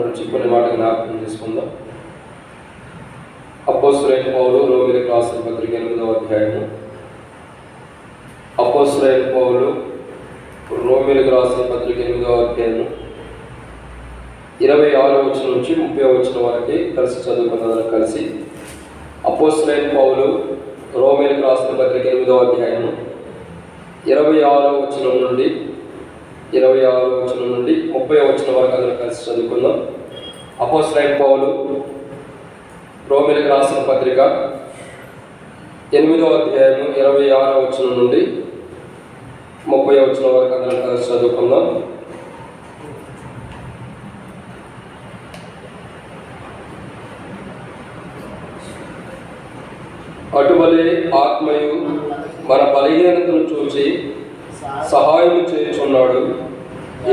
నుంచి కొన్ని మాట జ్ఞాపకం చేసుకుందాం. అపోస్తలుడైన పౌలు రోమీయులకు రాసిన పత్రిక 8వ అధ్యాయము. అపోస్తలుడైన పౌలు రోమీయులకు రాసిన పత్రిక 8వ అధ్యాయము 26వ వచనం నుంచి 30వ వచనం వరకు కలిసి చదువుకున్నదాన్ని కలిసి. అపోస్తలుడైన పౌలు రోమీయులకు రాసిన పత్రిక 8వ అధ్యాయము 26వ వచనం నుండి 30వ వచనం వరకు అందరం కలిసి చదువుకుందాం. అపోస్తలుడైన పౌలు రోమీయులకు రాసిన పత్రిక 8వ అధ్యాయము 26వ వచనం నుండి 30వ వచనం వరకు అందరం కలిసి చదువుకుందాం. అటువలే ఆత్మయు మన బలహీనతను చూసి సహాయం చేయుచున్నాడు.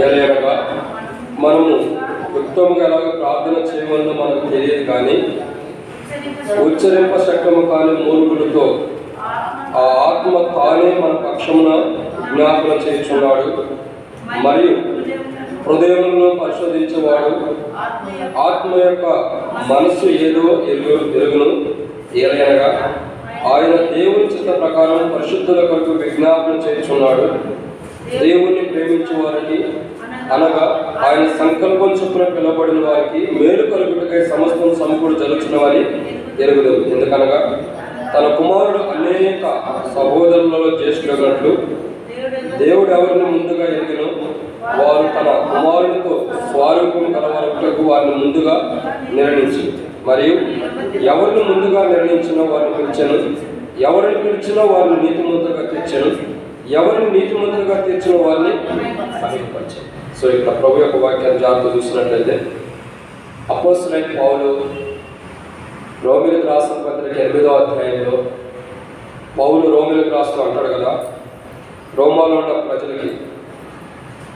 ఏలయనగా మనము ఉత్తమంగా ఎలాగ ప్రార్థన చేయవలనో మనకు తెలియదు, కానీ ఉచ్చరింప శక్యము కాని మూలుగులతో ఆ ఆత్మ తానే మన పక్షమున జ్ఞాపన చేయుచున్నాడు. మరియు హృదయములను పరిశోధించేవాడు ఆత్మ యొక్క మనస్సు ఏదో ఎరుగును. ఏలయనగా ఆయన దేవుని చిత్త ప్రకారం పరిశుద్ధుల కొరకు విజ్ఞాపన చేయుచున్నాడు. దేవుణ్ణి ప్రేమించే వారికి, అనగా ఆయన సంకల్పం చొప్పున పిలువబడిన వారికి మేలు కలుగుటకై సమస్తం సమకూడి జరుగుతున్నవని ఎరుగుదు. ఎందుకనగా తన కుమారుడు అనేక సహోదరులలో జ్యేష్ఠుడైనట్లు దేవుడు ఎవరిని ముందుగా ఎరిగినో వారు తన కుమారునితో స్వరూపం కలవాలకు వారిని ముందుగా నిర్ణయించు. మరియు ఎవరిని ముందుగా నిర్ణయించినో వారిని పిలిచెను, ఎవరిని పిలిచినో వారిని నీతిమంతులుగా తీర్చెను, ఎవరిని నీతిమంతులుగా తీర్చిన వారిని మహిమపరిచాను. సో ఇక్కడ ప్రభు యొక్క వాక్యాన్ని జాగ్రత్త చూసినట్లయితే, అపోస్తలుడైన పౌలు రోమీయులకు రాసిన పత్రిక 8వ అధ్యాయంలో పౌలు రోమీయులకు రాస్తూ అంటాడు కదా, రోమాలో ఉన్న ప్రజలకి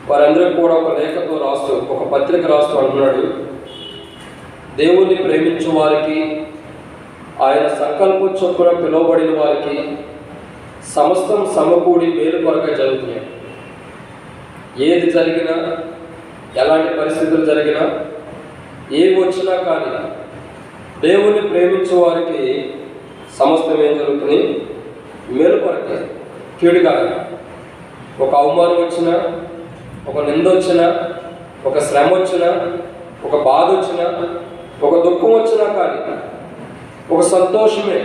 వారందరికీ కూడా ఒక లేఖతో రాస్తూ, ఒక పత్రిక రాస్తూ అంటున్నాడు, దేవుణ్ణి ప్రేమించే వారికి, ఆయన సంకల్పం చొప్పున పిలువబడిన వారికి సమస్తం సమకూడి మేలు కొరకై జరుగుతున్నాయి. ఏది జరిగినా, ఎలాంటి పరిస్థితులు జరిగినా, ఏవి వచ్చినా కానీ దేవుణ్ణి ప్రేమించే వారికి సమస్తం ఏం జరుగుతుంది? మేలు కొరకే, కీడు కాదు. ఒక అవమానం వచ్చినా, ఒక నింద వచ్చినా, ఒక శ్రమ వచ్చినా, ఒక బాధ వచ్చినా, ఒక దుఃఖం వచ్చినా కానీ, ఒక సంతోషమే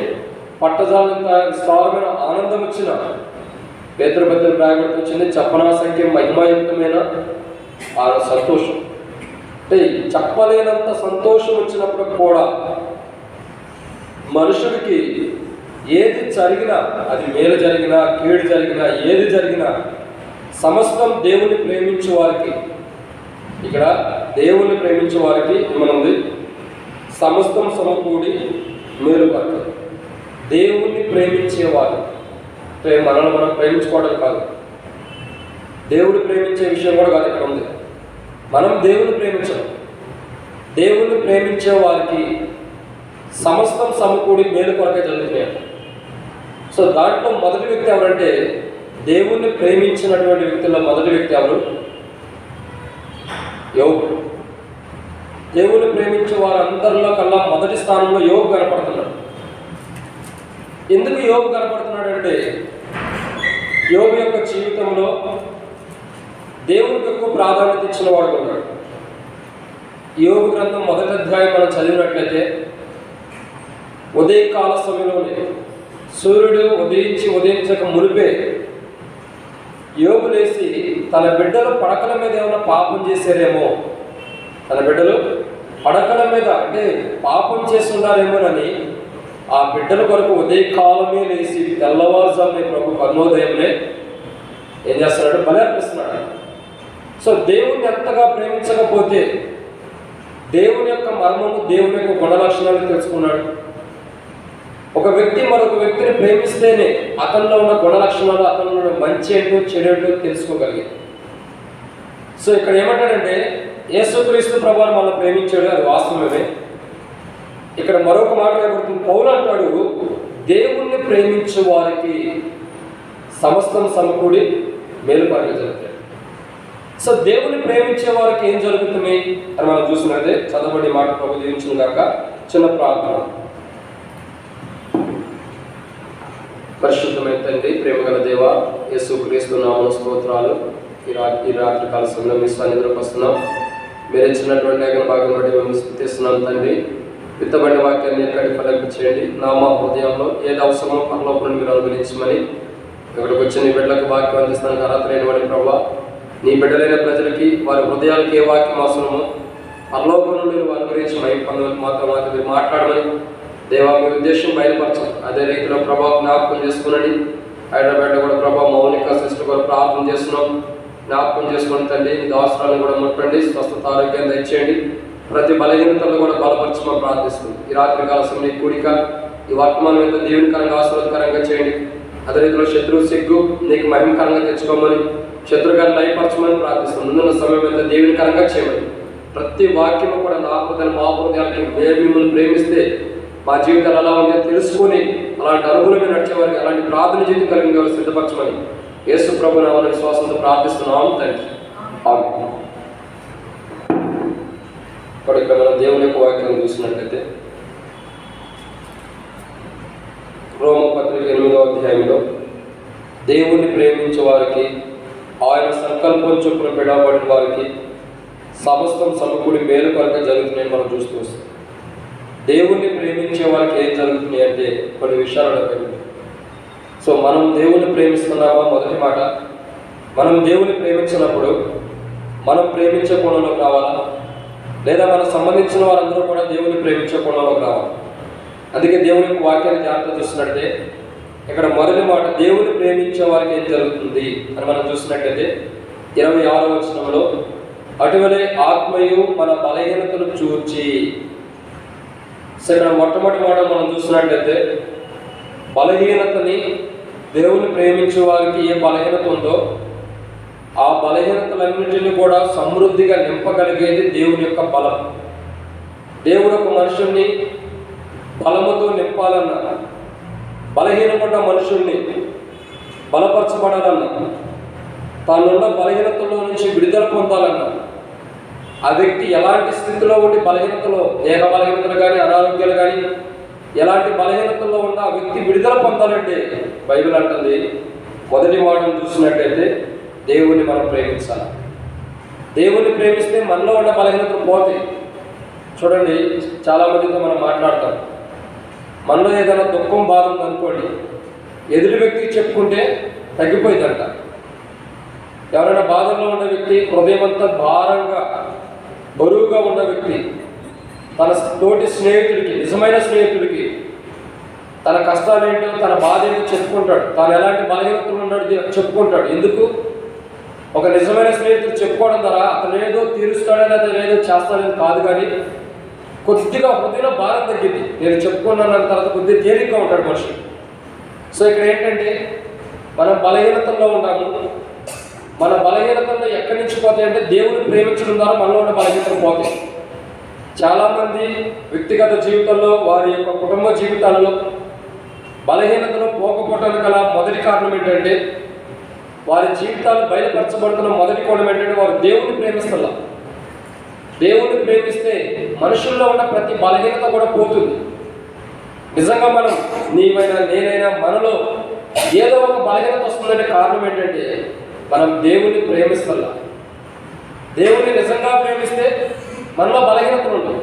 పట్టజాలంత విస్తారమైన ఆనందం వచ్చిన పేతురు ప్రాగడత వచ్చింది, చెప్పనాసంఖ్యం మహిమాయుక్తమైన ఆ సంతోషం. అంటే చెప్పలేనంత సంతోషం వచ్చినప్పుడు కూడా మనుషుడికి ఏది జరిగినా, అది మేలు జరిగినా కీడు జరిగినా, ఏది జరిగినా సమస్తం దేవుని ప్రేమించే వారికి, ఇక్కడ దేవుని ప్రేమించే వారికి ఏమనుంది? సమస్తం సమకూడి మేలు పడుతుంది. దేవుణ్ణి ప్రేమించేవారు, మనల్ని మనం ప్రేమించుకోవడం కాదు, దేవుడు ప్రేమించే విషయం కూడా కాదు ఇక్కడ ఉంది. మనం దేవుని ప్రేమించడం, దేవుణ్ణి ప్రేమించే వారికి సమస్తం సమకూడి మేలు కొరకే జరుగుతున్నాయి. సో దాంట్లో మొదటి వ్యక్తి ఎవరంటే, దేవుణ్ణి ప్రేమించినటువంటి వ్యక్తుల్లో మొదటి వ్యక్తి ఎవరు? యోబు. దేవుని ప్రేమించే వారందరిలో కల్లా మొదటి స్థానంలో యోబు కనపడుతున్నాడు. ఎందుకు యోబు కనపడుతున్నాడు అంటే, యోబు యొక్క జీవితంలో దేవునికి ఎక్కువ ప్రాధాన్యత ఇచ్చిన వాడు ఉన్నాడు. యోబు గ్రంథం 1వ అధ్యాయం మనం చదివినట్లయితే, ఉదయకాల సమయంలోనే సూర్యుడు ఉదయించక మునిపే యోబు లేచి తన బిడ్డలు పడకల మీద ఏమైనా పాపం చేశారేమో, తన బిడ్డలు పడకల మీద అంటే పాపం చేస్తున్నారేమోనని ఆ బిడ్డల కొరకు ఉదయకాలమే లేచి తెల్లవారుజామునే ప్రభు కర్ణోదయంలో ఏం చేస్తున్నాడు? బలి అర్పిస్తున్నాడు. సో దేవుణ్ణి ఎంతగా ప్రేమించకపోతే దేవుని యొక్క మర్మము, దేవుని యొక్క గుణ లక్షణాలను తెలుసుకున్నాడు. ఒక వ్యక్తి మరొక వ్యక్తిని ప్రేమిస్తేనే అతనిలో ఉన్న గుణ లక్షణాలు, అతనిలో ఉన్న మంచి ఏంటో చెడు ఏంటో తెలుసుకోగలిగాడు. సో ఇక్కడ ఏమంటాడంటే, యేసుక్రీస్తు ప్రభువును మనం ప్రేమించాడు, అది వాస్తవమే. ఇక్కడ మరొక మాట ఏమవుతుంది? పౌలు అంటాడు, దేవుణ్ణి ప్రేమించే వారికి సమస్తం సమకూడి మేలుపాటుగా జరుగుతాయి. సో దేవుని ప్రేమించే వారికి ఏం జరుగుతుంది అని మనం చూసినట్లయితే చదవబడి మాట ప్రభు దీవించిన గాక. చిన్న ప్రార్థన. పరిశుద్ధమైన తండ్రి, ప్రేమగల దేవ, యేసుక్రీస్తు నామమున స్తోత్రాలు. ఈ రాత్రి కాల సమయంలో మీ సన్నిధిలోకి వస్తున్నాం. మీరు ఇచ్చినటువంటి లేఖన భాగం బట్టి మేము స్తుతిస్తున్నాం తండ్రి. విత్తబడిన వాక్యాన్ని ఎక్కడికి ఫలింపచేయండి. మా హృదయంలో ఏది అవసరమో పరలోకం మీరు అనుగ్రహించమని ఇక్కడికి వచ్చి నీ బిడ్డలకు వాక్యం అందిస్తానికి అర్హతలైన వాడి ప్రభావ, నీ బిడ్డలైన ప్రజలకి వారి హృదయాలకి ఏ వాక్యం అవసరమో పరలోకం నుండి నువ్వు అనుగ్రహించి మాతో మీరు మాట్లాడమని దేవా మీ ఉద్దేశం బయలుపరచండి. అదే రీతిలో ప్రభావం జ్ఞాపకం చేసుకునండి. హైదరాబాద్లో కూడా ప్రభావ మౌనిక సిస్టర్ కూడా ప్రార్థన చేస్తున్నాం. జ్ఞాపకం చేసుకుని తండ్రి నీ అవసరాలను కూడా ముట్టండి, స్వస్థత ఆరోగ్యం తెచ్చేయండి. ప్రతి బలహీనతలను కూడా బలపరచమని ప్రార్థిస్తుంది. ఈ రాత్రి కాల సమయం కూడిక ఈ వర్తమానం ఎంత దీవెనకరంగా ఆశీర్వాదకరంగా చేయండి. అదే రీతిలో శత్రువు సిగ్గు నీకు మహిమకరంగా తెచ్చుకోమని, శత్రుగాన్ని లయపరచమని ప్రార్థిస్తుంది. ముందున్న సమయం ఎంత దీవెనకరంగా చేయమని, ప్రతి వాక్యము కూడా నా హృదయాలు మా హృదయాలకి మిమ్మల్ని ప్రేమిస్తే మా జీవితాలు ఎలా ఉందో తెలుసుకొని అలాంటి అనుగుణంగా నడిచేవారికి అలాంటి ప్రార్థన జీవితం కలిగిన వారు సిద్ధపరచమని యేసు ప్రభు నామమున విశ్వాసంతో ప్రార్థిస్తున్నాం తండ్రి. ఆమేన్. ఇక్కడ మనం దేవుని యొక్క వాక్యం చూసినట్లయితే రోమ పత్రిక 8వ అధ్యాయంలో దేవుణ్ణి ప్రేమించే వారికి, ఆయన సంకల్పం చొప్పున పిలువబడిన వారికి సమస్తం సమకూడి మేలు కొరకు జరుగుతున్నాయని మనం చూస్తూ వస్తాం. దేవుణ్ణి ప్రేమించే వారికి ఏం జరుగుతుంది అంటే కొన్ని విషయాలు అడగండి. సో మనం దేవుణ్ణి ప్రేమిస్తున్నామా? మొదటి మాట, మనం దేవుణ్ణి ప్రేమించినప్పుడు మనం ప్రేమించే కోణంలోకి రావాలా, లేదా మనకు సంబంధించిన వారందరూ కూడా దేవుణ్ణి ప్రేమించే కోణంలోకి రావాలి. అందుకే దేవుని యొక్క వాక్యాన్ని జాగ్రత్త చూసినట్లయితే ఇక్కడ మొదటి మాట, దేవుని ప్రేమించే వారికి ఏం జరుగుతుంది అని మనం చూసినట్లయితే 26వ వచనంలో, అటువలే ఆత్మయు మన బలహీనతను చూచి. సో ఇక్కడ మొట్టమొదటి మాట మనం చూసినట్లయితే బలహీనతని, దేవుని ప్రేమించే వారికి ఏ బలహీనత ఉందో ఆ బలహీనతలన్నింటినీ కూడా సమృద్ధిగా నింపగలిగేది దేవుని యొక్క బలం. దేవుడు ఒక మనుషుల్ని బలముతో నింపాలన్నా, బలహీనపడ్డ మనుషుల్ని బలపరచబడాలన్నా, తానున్న బలహీనతలో నుంచి విడుదల పొందాలన్నా, ఆ వ్యక్తి ఎలాంటి స్థితిలో ఉండి బలహీనతలో, దేహ బలహీనతలు కానీ అనారోగ్యాలు కానీ ఎలాంటి బలహీనతల్లో ఉన్న ఆ వ్యక్తి విడుదల పొందాలంటే బైబిల్ అంటుంది మొదటి వాడని చూసినట్టయితే దేవుణ్ణి మనం ప్రేమించాలి. దేవుణ్ణి ప్రేమిస్తే మనలో ఉన్న బలహీనతలు పోతాయి. చూడండి, చాలామందితో మనం మాట్లాడతాం, మనలో ఏదైనా దుఃఖం బాధ ఉందనుకోండి, ఎదుటి వ్యక్తికి చెప్పుకుంటే తగ్గిపోయిందంట. ఎవరైనా బాధల్లో ఉన్న వ్యక్తి, హృదయం అంతా భారంగా బరువుగా ఉన్న వ్యక్తి తన తోటి స్నేహితుడికి, నిజమైన స్నేహితుడికి తన కష్టాలు ఏంటో, తన బాధ ఏంటో చెప్పుకుంటాడు. తాను ఎలాంటి బలహీనతలు ఉన్నాడు చెప్పుకుంటాడు. ఎందుకు? ఒక నిజమైన స్నేహితుడు చెప్పుకోవడం ద్వారా అతను ఏదో తీరుస్తాడని, అతను ఏదో చేస్తాడని కాదు, కానీ కొద్దిగా హృదయంలో భారం తగ్గింది. నేను చెప్పుకున్నాను అన్న తర్వాత కొద్దిగా తేలిగ్గా ఉంటాడు మనిషి. సో ఇక్కడ ఏంటంటే మనం బలహీనతల్లో ఉన్నాము. మన బలహీనతల్లో ఎక్కడి నుంచి పోతాయి అంటే దేవుని ప్రేమించడం ద్వారా మనలో ఉన్న బలహీనతలు పోతాయి. చాలామంది వ్యక్తిగత జీవితంలో, వారి యొక్క కుటుంబ జీవితాల్లో బలహీనతలు పోకపోవడానికి గల మొదటి కారణం ఏంటంటే, వారి జీవితాలు బయలుపరచబడుతున్న మొదటి కోణం ఏంటంటే వారు దేవుని ప్రేమిస్తున్నారు. దేవుని ప్రేమిస్తే మనుషుల్లో ఉన్న ప్రతి బలహీనత కూడా పోతుంది. నిజంగా మనం, నీవైనా నేనైనా, మనలో ఏదో ఒక బలహీనత వస్తుందంటే కారణం ఏంటంటే మనం దేవుని ప్రేమిస్తున్నాం. దేవుని నిజంగా ప్రేమిస్తే మనలో బలహీనతలు ఉండవు.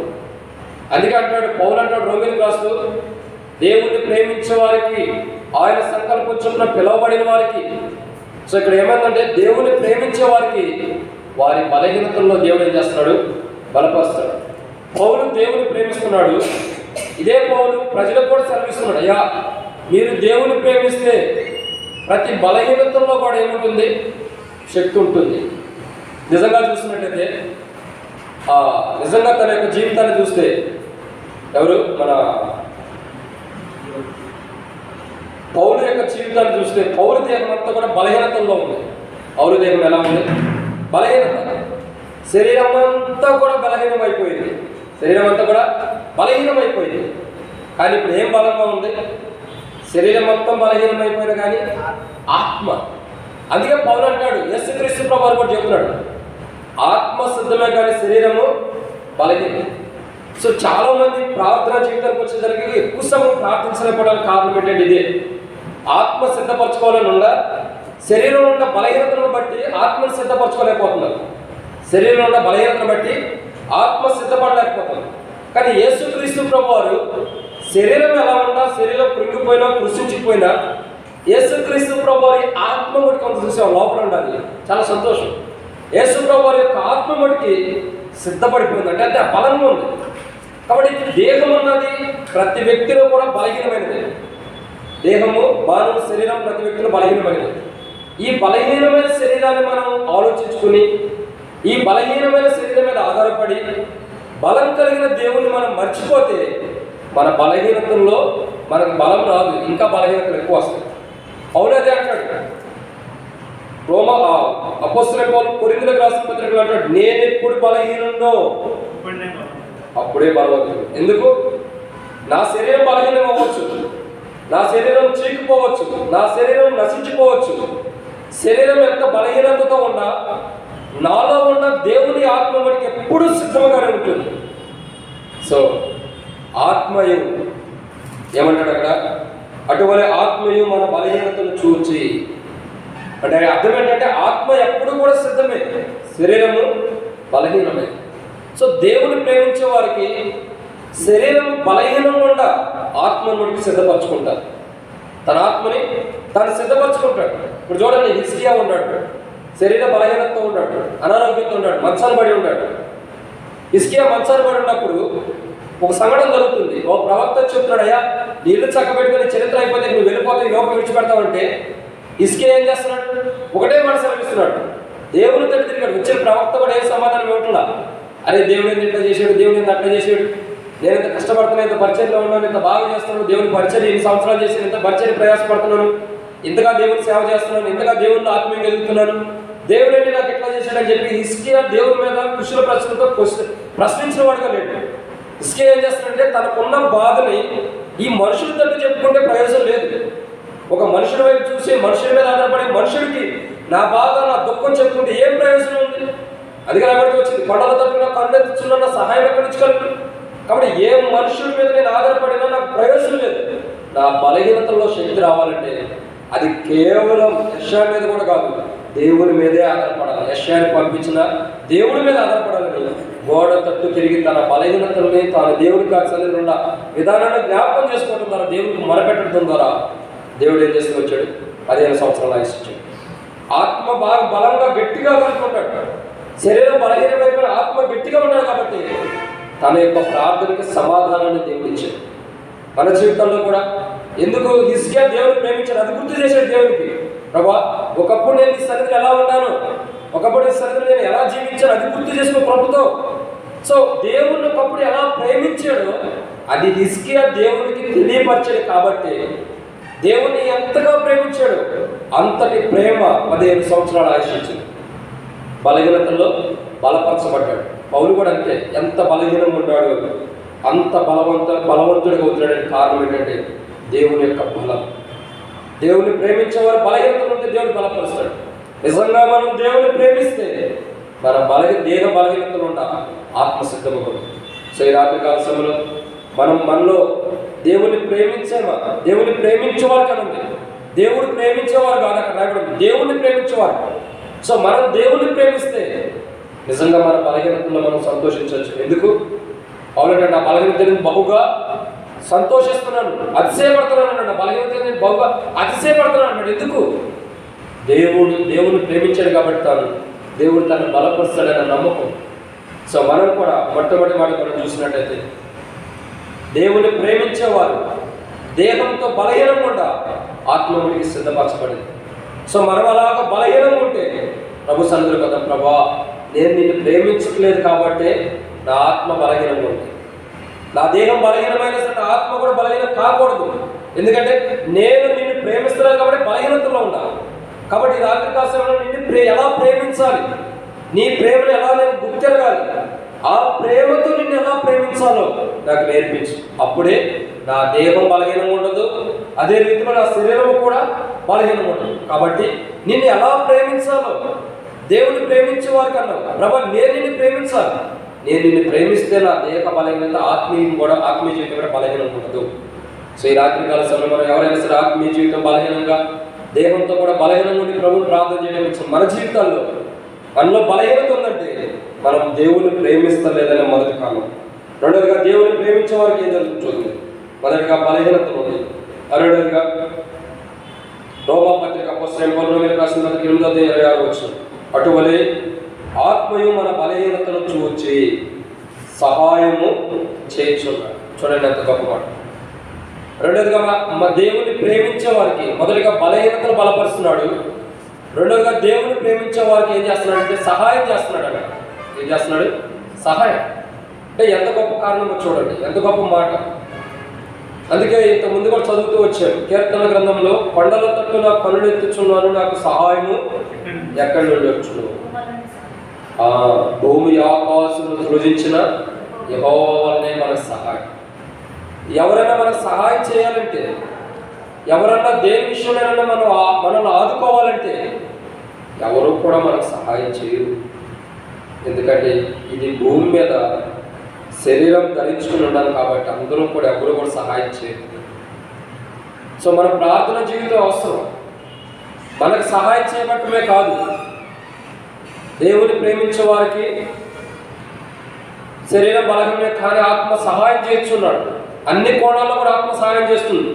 అందుకే అంటాడు పౌలు, అంటాడు రోమీయులకు రాస్తూ, దేవుణ్ణి ప్రేమించే వారికి, ఆయన సంకల్పం చొప్పున పిలువబడిన వారికి. సో ఇక్కడ ఏమైందంటే దేవుని ప్రేమించే వారికి వారి బలహీనతల్లో దేవుడు ఏం చేస్తున్నాడు? బలపరుస్తాడు. పౌలు దేవుని ప్రేమిస్తున్నాడు. ఇదే పౌలు ప్రజలకు కూడా సెలవిస్తున్నాడు, అయ్యా మీరు దేవుని ప్రేమిస్తే ప్రతి బలహీనతల్లో కూడా ఏముంటుంది? శక్తి ఉంటుంది. నిజంగా చూసినట్లయితే నిజంగా తన యొక్క జీవితాన్ని చూస్తే, ఎవరు మన పౌలు యొక్క జీవితాన్ని చూస్తే పౌరు దేహం అంతా కూడా బలహీనతల్లో ఉంది. పౌరు దేహం ఎలా ఉంది? బలహీనత. శరీరం అంతా కూడా బలహీనమైపోయింది. శరీరం అంతా కూడా బలహీనమైపోయింది. కానీ ఇప్పుడు ఏం బలంగా ఉంది? శరీరం మొత్తం బలహీనమైపోయింది, కానీ ఆత్మ. అందుకే పౌలు అంటాడు, యేసుక్రీస్తు ప్రభువు కూడా చెప్తున్నాడు, ఆత్మ సిద్ధమే కానీ శరీరము బలహీనం. సో చాలా మంది ప్రార్థన జీవితానికి వచ్చేసరికి ఎక్కువ సమయం ప్రార్థించలేకపోవడానికి కారణం ఏంటంటే ఇదే. ఆత్మ సిద్ధపరచుకోవాలని ఉండ, శరీరంలో ఉన్న బలహీనతను బట్టి ఆత్మను సిద్ధపరచుకోలేకపోతున్నారు. శరీరంలో ఉన్న బలహీనతను బట్టి ఆత్మ సిద్ధపడలేకపోతున్నారు. కానీ యేసుక్రీస్తు ప్రభువారు శరీరం ఎలా ఉన్నా, శరీరం కృంగిపోయినా కృషించిపోయినా యేసుక్రీస్తు ప్రభువారి ఆత్మ మటుకు కొంత చూసాం లోపల ఉండాలి. చాలా సంతోషం. యేసు ప్రభువారి యొక్క ఆత్మ మటుకి సిద్ధపడిపోయింది, అంటే ఆ బలంగా ఉంది. కాబట్టి దేహం అన్నది ప్రతి వ్యక్తిలో కూడా బలహీనమైనది. దేహము, మానవ శరీరం ప్రతి వ్యక్తిలో బలహీనమైనది. ఈ బలహీనమైన శరీరాన్ని మనం ఆలోచించుకుని, ఈ బలహీనమైన శరీరం మీద ఆధారపడి బలం కలిగిన దేవుణ్ణి మనం మర్చిపోతే మన బలహీనతల్లో మనకు బలం రాదు, ఇంకా బలహీనతలు ఎక్కువ వస్తాయి. అవునదే అంటాడు అపోస్తలుడైన పౌలు కొరింథీయులకు రాసిన పత్రికలో అంటాడు, నేను ఎప్పుడు బలహీనుడో అప్పుడే బలవంతుడు. ఎందుకు? నా శరీరం బలహీనం అవ్వచ్చు, నా శరీరం చీకిపోవచ్చు, నా శరీరం నశించిపోవచ్చు. శరీరం ఎంత బలహీనతతో ఉన్నా నాలో ఉన్న దేవుని ఆత్మ మనకి ఎప్పుడూ సిద్ధంగానే ఉంటుంది. సో ఆత్మయు ఏమంటాడు అక్కడ, అటువంటి ఆత్మయు మన బలహీనతను చూచి, అంటే అర్థం ఏంటంటే ఆత్మ ఎప్పుడు కూడా సిద్ధమే, శరీరము బలహీనమే. సో దేవుని ప్రేమించే వారికి శరీరం బలహీనం గుండా ఆత్మను మనకి సిద్ధపరచుకుంటారు. తన ఆత్మని తాను సిద్ధపరచుకుంటాడు. ఇప్పుడు చూడండి, హిజ్కియా ఉన్నాడు, శరీర బలహీనతతో ఉన్నాడు, అనారోగ్యంతో ఉన్నాడు, మంచాన్ని పడి ఉన్నాడు. హిజ్కియా మంచాన్ని పడి ఉన్నప్పుడు ఒక సంఘటన జరుగుతుంది. ఓ ప్రవక్త చెప్తున్నాడు, అయ్యా నీళ్లు చక్కబెట్టుకుని చరిత్ర అయిపోతే నువ్వు వెళ్ళిపోతే ఈ లోపల విడిచిపెడతావంటే హిజ్కియా ఏం చేస్తున్నాడు? ఒకటే మనసు అనిపిస్తున్నాడు, దేవుని తట్టు తిరిగాడు. వచ్చిన ప్రవక్త కూడా ఏం సమాధానం ఇవ్వట్లా. అరే దేవుడు ఏంటి ఇట్లా చేసాడు, దేవుడు ఏంటి అట్లా చేసాడు, నేను ఇంత కష్టపడుతున్నాను, ఇంత పరిచయంలో ఉన్నాను, ఇంత బాగా చేస్తున్నాను, దేవుని పరిచయం ఎన్ని సంవత్సరాలు చేసి ఇంత పరిచయం ప్రయాసపడుతున్నాను, ఇంతగా దేవుని సేవ చేస్తున్నాను, ఇంతగా దేవుని ఆత్మీయంగా ఎదుగుతున్నాను, దేవుడు ఏంటి నాకు ఎట్లా చేశాడని చెప్పి హిజ్కియా దేవుని మీద కుశల ప్రశ్నలతో ప్రశ్నించిన వాడుగా లేడు. హిజ్కియా ఏం చేస్తాడంటే తనకున్న బాధని ఈ మనుషుల తట్టు చెప్పుకుంటే ప్రయోజనం లేదు. ఒక మనుషుల వైపు చూసి మనుషుల మీద ఆధారపడి మనుషుడికి నా బాధ నా దుఃఖం చెప్పుకుంటే ఏం ప్రయోజనం ఉంది? అది కాబట్టి వచ్చింది, కొండల తట్టున కన్నెత్తుచున్న సహాయం ఎక్కడి నుంచి కలుగుతుంది? కాబట్టి ఏ మనుషుల మీద నేను ఆధారపడినా నాకు ప్రయోజనం లేదు. నా బలహీనతల్లో శక్తి రావాలంటే అది కేవలం యెషయా మీద కూడా కాదు, దేవుని మీదే ఆధారపడాలి. యెషయాని పంపించిన దేవుడి మీద ఆధారపడాలని గోడ తట్టు తిరిగి తన బలహీనతల్ని తాను దేవుడికి సన్నిధిలో ఉన్న విధానాన్ని జ్ఞాపకం చేసుకోవడం ద్వారా, దేవుడికి మొరపెట్టడం ద్వారా దేవుడు ఏం చేస్తూ వచ్చాడు? 15 సంవత్సరాలు ఆయుష్టించాడు. ఆత్మ బాగా బలంగా గట్టిగా కలుపుకుంటాడు. శరీరం బలహీనమైన ఆత్మ గట్టిగా ఉన్నాడు కాబట్టి తన యొక్క ప్రార్థనకి సమాధానాన్ని దేవుడు ఇచ్చాడు. మన జీవితంలో కూడా ఎందుకు హిజ్కియా దేవుని ప్రేమించాడు, అది గుర్తు చేశాడు దేవునికి. ప్రభా, ఒకప్పుడు నేను ఈ సన్నిధిలో ఎలా ఉన్నాను, ఒకప్పుడు ఈ సన్నిధిలో నేను ఎలా జీవించాను, అది గుర్తు చేసుకో ప్రభుతో. సో దేవుణ్ణి ఒకప్పుడు ఎలా ప్రేమించాడో అది హిజ్కియా దేవునికి తెలియపరిచాడు. కాబట్టి దేవుణ్ణి ఎంతగా ప్రేమించాడు, అంతటి ప్రేమ 15 సంవత్సరాలు ఆయుషించింది. బలహీనతల్లో బలపరచబడ్డాడు. పౌలు కూడా అంతే, ఎంత బలహీనంగా ఉన్నాడు అంత బలవంతుడిగా అవుతున్నాడని కారణం ఏంటంటే దేవుని యొక్క బలం. దేవుని ప్రేమించేవారు బలహీనతలు ఉంటే దేవుని బలపరుస్తాడు. నిజంగా మనం దేవుని ప్రేమిస్తే మన దేహ బలహీనతలు ఉండ ఆత్మసిద్ధము. సో ఈ రాత్రికాల సమయంలో మనలో దేవుని ప్రేమించేమా, దేవుని ప్రేమించేవారు కానీ ఉంది. దేవుడు ప్రేమించేవారు కాదు, అక్కడ రాయబడింది దేవుని ప్రేమించేవారు. సో మనం దేవుని ప్రేమిస్తే నిజంగా మన బలహీనతల్లో మనం సంతోషించవచ్చు. ఎందుకు? అవునంటే నా బలహీనత నేను బహుగా సంతోషిస్తున్నాను, అతిశయపడుతున్నాను అన్నాడు. బలహీనత నేను బహుగా అతిశయపడుతున్నాను అన్నాడు. ఎందుకు? దేవుని ప్రేమించాడు కాబట్టి దేవుడు తను బలపరుస్తాడన్న నమ్మకం. సో మనం కూడా మొట్టమొదటి మాట మనం చూసినట్టయితే దేవుని ప్రేమించేవారు దేహంతో బలహీనంగా ఉండ ఆత్మకి సిద్ధపరచబడింది. సో మనం అలాగా బలహీనంగా ఉంటే ప్రభు సన్నిధిలో కదా, ప్రభా నేను నిన్ను ప్రేమించట్లేదు కాబట్టి నా ఆత్మ బలహీనంగా ఉంది, నా దేహం బలహీనమైన సరే నా ఆత్మ కూడా బలహీనం కాకూడదు. ఎందుకంటే నేను నిన్ను ప్రేమిస్తున్నాను కాబట్టి బలహీనతలో ఉండాలి. కాబట్టి రాత్రి కాలంలో నిన్ను ఎలా ప్రేమించాలి, నీ ప్రేమను ఎలా నేను గుర్తిరగాలి, ఆ ప్రేమతో నిన్ను ఎలా ప్రేమించాలో నాకు నేర్పించు. అప్పుడే నా దేహం బలహీనంగా ఉండదు, అదే రీతిలో నా శరీరం కూడా బలహీనంగా ఉండదు. కాబట్టి నిన్ను ఎలా ప్రేమించాలో దేవుని ప్రేమించే వారికి అన్నావు, ప్రభా నేను నిన్ను ప్రేమించాలి, నేను నిన్ను ప్రేమిస్తే నా దేహ బలహీనత ఆత్మీయ జీవితం కూడా బలహీనంగా ఉండదు. సో ఈ రాత్రికాల సమయంలో మనం ఎవరైనా సరే ఆత్మీయ జీవితం బలహీనంగా, దేహంతో కూడా బలహీనంగా ఉండి ప్రభువుని ప్రార్థన చేయడం మన జీవితాల్లో మనలో బలహీనత ఉందంటే మనం దేవుని ప్రేమిస్తలేదనే మొదటి కారణం. రెండవదిగా దేవుని ప్రేమించే వారికి ఏం జరుగుతుంది? మొదటిగా బలహీనత ఉంది. రెండవదిగా రోమా పత్రిక అపోస్తలుడైన పౌలు రాసిన పత్రిక 8:26 అటువలే ఆత్మయు మన బలహీనతను చూచి సహాయము చేయుచున్నాడు. చూడండి ఎంత గొప్ప మాట. రెండవదిగా దేవుని ప్రేమించే వారికి మొదటిగా బలహీనతను బలపరుస్తున్నాడు. రెండవదిగా దేవుని ప్రేమించే వారికి ఏం చేస్తున్నాడు అంటే సహాయం చేస్తున్నాడు. అక్కడ ఏం చేస్తున్నాడు? సహాయం. అంటే ఎంత గొప్ప కారణమో చూడండి, ఎంత గొప్ప మాట. అందుకే ఇంత ముందు కూడా చదువుతూ వచ్చాడు కీర్తన గ్రంథంలో, కొండల తట్టున కనులెత్తుచున్నాను, నాకు సహాయము ఎక్కడి నుండి వచ్చును? భూమి ఆకాశమును సృజించిన యెహోవా వల్లనే మనకు సహాయం. ఎవరైనా మనకు సహాయం చేయాలంటే, ఎవరన్నా దేని విషయంలోనైనా మనల్ని ఆదుకోవాలంటే ఎవరు కూడా మనకు సహాయం చేయరు. ఎందుకంటే ఇది భూమి మీద శరీరం ధరించుకుని ఉండాలి కాబట్టి అందరూ కూడా ఎవరు కూడా సహాయం చేయరు. సో మన ప్రార్థన జీవితం అవసరం. మనకు సహాయం చేయబట్టమే కాదు, దేవుని ప్రేమించే వారికి శరీరం బలహీనమే కానీ ఆత్మ సహాయం చేస్తున్నాడు. అన్ని కోణాల్లో కూడా ఆత్మ సహాయం చేస్తుంది.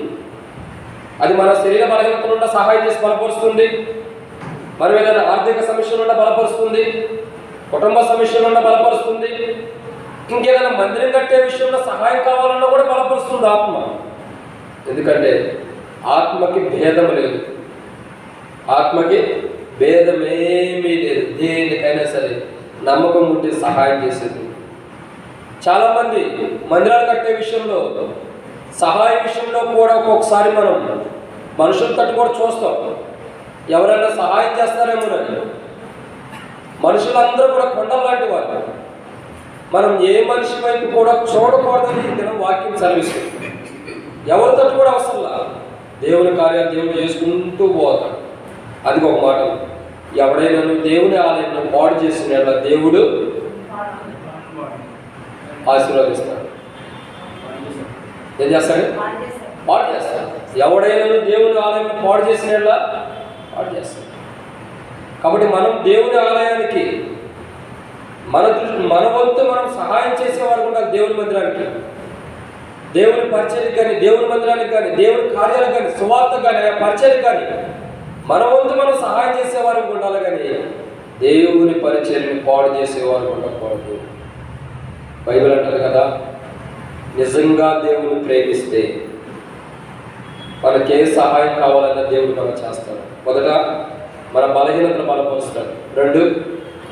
అది మన శరీర బలహీనత నుండి సహాయం చేసి బలపరుస్తుంది, మనం ఏదైనా ఆర్థిక సమస్యల నుండి బలపరుస్తుంది, కుటుంబ సమస్యల నుండి బలపరుస్తుంది, ఇంకేదైనా మందిరం కట్టే విషయంలో సహాయం కావాలన్నా కూడా బలపరుస్తుంది ఆత్మ. ఎందుకంటే ఆత్మకి భేదం లేదు, ఆత్మకి భేదమేమీ లేదు. దేనికైనా సరే నమ్మకం ఉంటే సహాయం చేసేది. చాలామంది మందిరాలు కట్టే విషయంలో, సహాయ విషయంలో కూడా ఒక్కొక్కసారి మనం మనుషుల తట్టు కూడా చూస్తాం, ఎవరైనా సహాయం చేస్తారేమోనని. మనుషులందరూ కూడా కొండల లాంటి వారు. మనం ఏ మనిషి వైపు కూడా చూడకూడదని దినం వాక్యం సెలవిస్తుంది. ఎవరి తట్టు కూడా అవసరంలా, దేవుని కార్యాలు దేవుడు చేసుకుంటూ పోతాడు. అది ఒక మాట. ఎవడైనా దేవుని ఆలయంలో పాడు చేసిన దేవుడు ఆశీర్వదిస్తాడు. ఏం చేస్తాడు? పాడు చేస్తాడు. ఎవడైనా దేవుని ఆలయాన్ని పాడు చేసిన పాడు చేస్తాడు. కాబట్టి మనం దేవుని ఆలయానికి మన వంతు మనం సహాయం చేసేవారు కూడా దేవుని మందిరానికి, దేవుని పరిచర్యకి కానీ, దేవుని మందిరానికి కానీ, దేవుని కార్యాలకు కానీ, సువార్త కానీ, పరిచర్యకి కానీ మన వంతు మనం సహాయం చేసేవారు ఉండాలి. కానీ దేవుని పరిచర్యని పాడు చేసేవారు ఉండకూడదు. బైబిల్ అంటారు కదా, నిజంగా దేవుని ప్రేమిస్తే మనకే సహాయం కావాలన్న దేవుడు మనం చేస్తాడు. మొదట మన బలహీనతను బలపరుస్తాడు. రెండు,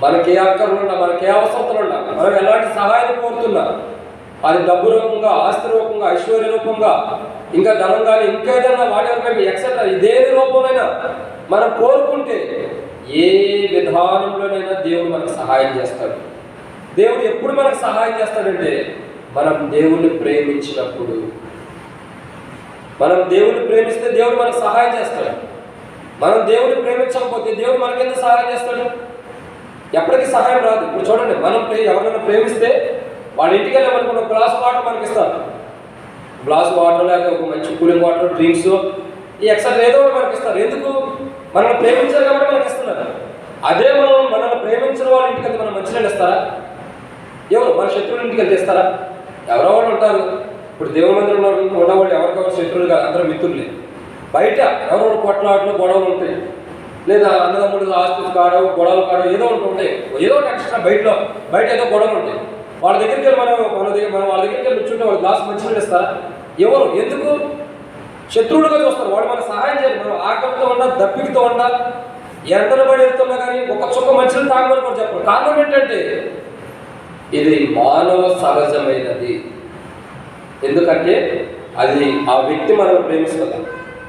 మనకే అక్కర్లున్నా, మనకే అవసరతలున్నా, మనం ఎలాంటి సహాయం కోరుతున్నా, అది డబ్బు రూపంగా, ఆస్తి రూపంగా, ఐశ్వర్య రూపంగా, ఇంకా ధనం కానీ, ఇంకేదైనా వాటి ఎక్సెట్రా ఇదేది రూపంలోనైనా మనం కోరుకుంటే ఏ విధానంలోనైనా దేవుడు మనకు సహాయం చేస్తాడు. దేవుడు ఎప్పుడు మనకు సహాయం చేస్తాడంటే మనం దేవుణ్ణి ప్రేమించినప్పుడు. మనం దేవుణ్ణి ప్రేమిస్తే దేవుడు మనకు సహాయం చేస్తాడు. మనం దేవుణ్ణి ప్రేమించకపోతే దేవుడు మనకెందుకు సహాయం చేస్తాడు? ఎప్పటికీ సహాయం రాదు. ఇప్పుడు చూడండి, మనం ఎవరైనా ప్రేమిస్తే వాళ్ళ ఇంటికి వెళ్ళామనుకున్న ఒక గ్లాస్ వాటర్ మనకి ఇస్తారు. గ్లాస్ వాటర్ లేకపోతే ఒక మంచి కూలింగ్ వాటర్, డ్రింక్స్, ఈ ఎక్స్ట్రా ఏదో ఒకటి మనకి ఇస్తారు. ఎందుకు? మనల్ని ప్రేమించారు కాబట్టి మనకి ఇస్తున్నారు. అదే మనల్ని ప్రేమించిన వాళ్ళ ఇంటికి వెళ్తే మనం మంచినీళ్ళు ఇస్తారా? ఎవరు? మన శత్రువుల ఇంటికి వెళ్తే ఇస్తారా? ఎవరో వాళ్ళు ఉంటారు. ఇప్పుడు దేవుని మందిరంలో ఉన్నవాళ్ళు ఎవరికెవరు శత్రువులు కాదు, అందరూ మిత్రులే. బయట ఎవరెవరు కొట్లాటలు, గొడవలు ఉంటాయి, లేదా అన్నదమ్ముడు ఆస్తి కాడో, గొడవలు కాడో ఏదో ఒకటి ఉంటాయి. ఏదో ఒకటి ఎక్స్ట్రా బయట ఏదో గొడవలు ఉంటాయి. వాళ్ళ దగ్గరికి వెళ్ళి మనం వాళ్ళ దగ్గరికి వెళ్ళి కూర్చుంటే వాళ్ళు గ్లాస్ మంచినీళ్ళు ఇస్తారా? ఎవరు? ఎందుకు? శత్రువులుగా చూస్తారు. వాడు మనకు సహాయం చేయాలి. మనం ఆకలితో ఉన్నా, దప్పికతో ఉన్నా, ఎండలు పడి వెళ్తున్నా కానీ ఒక చుక్క మంచినీళ్ళు తాగమని కూడా చెప్పరు. కారణం ఏంటంటే ఇది మానవ సహజమైనది. ఎందుకంటే అది ఆ వ్యక్తి మనం ప్రేమిస్తుంది.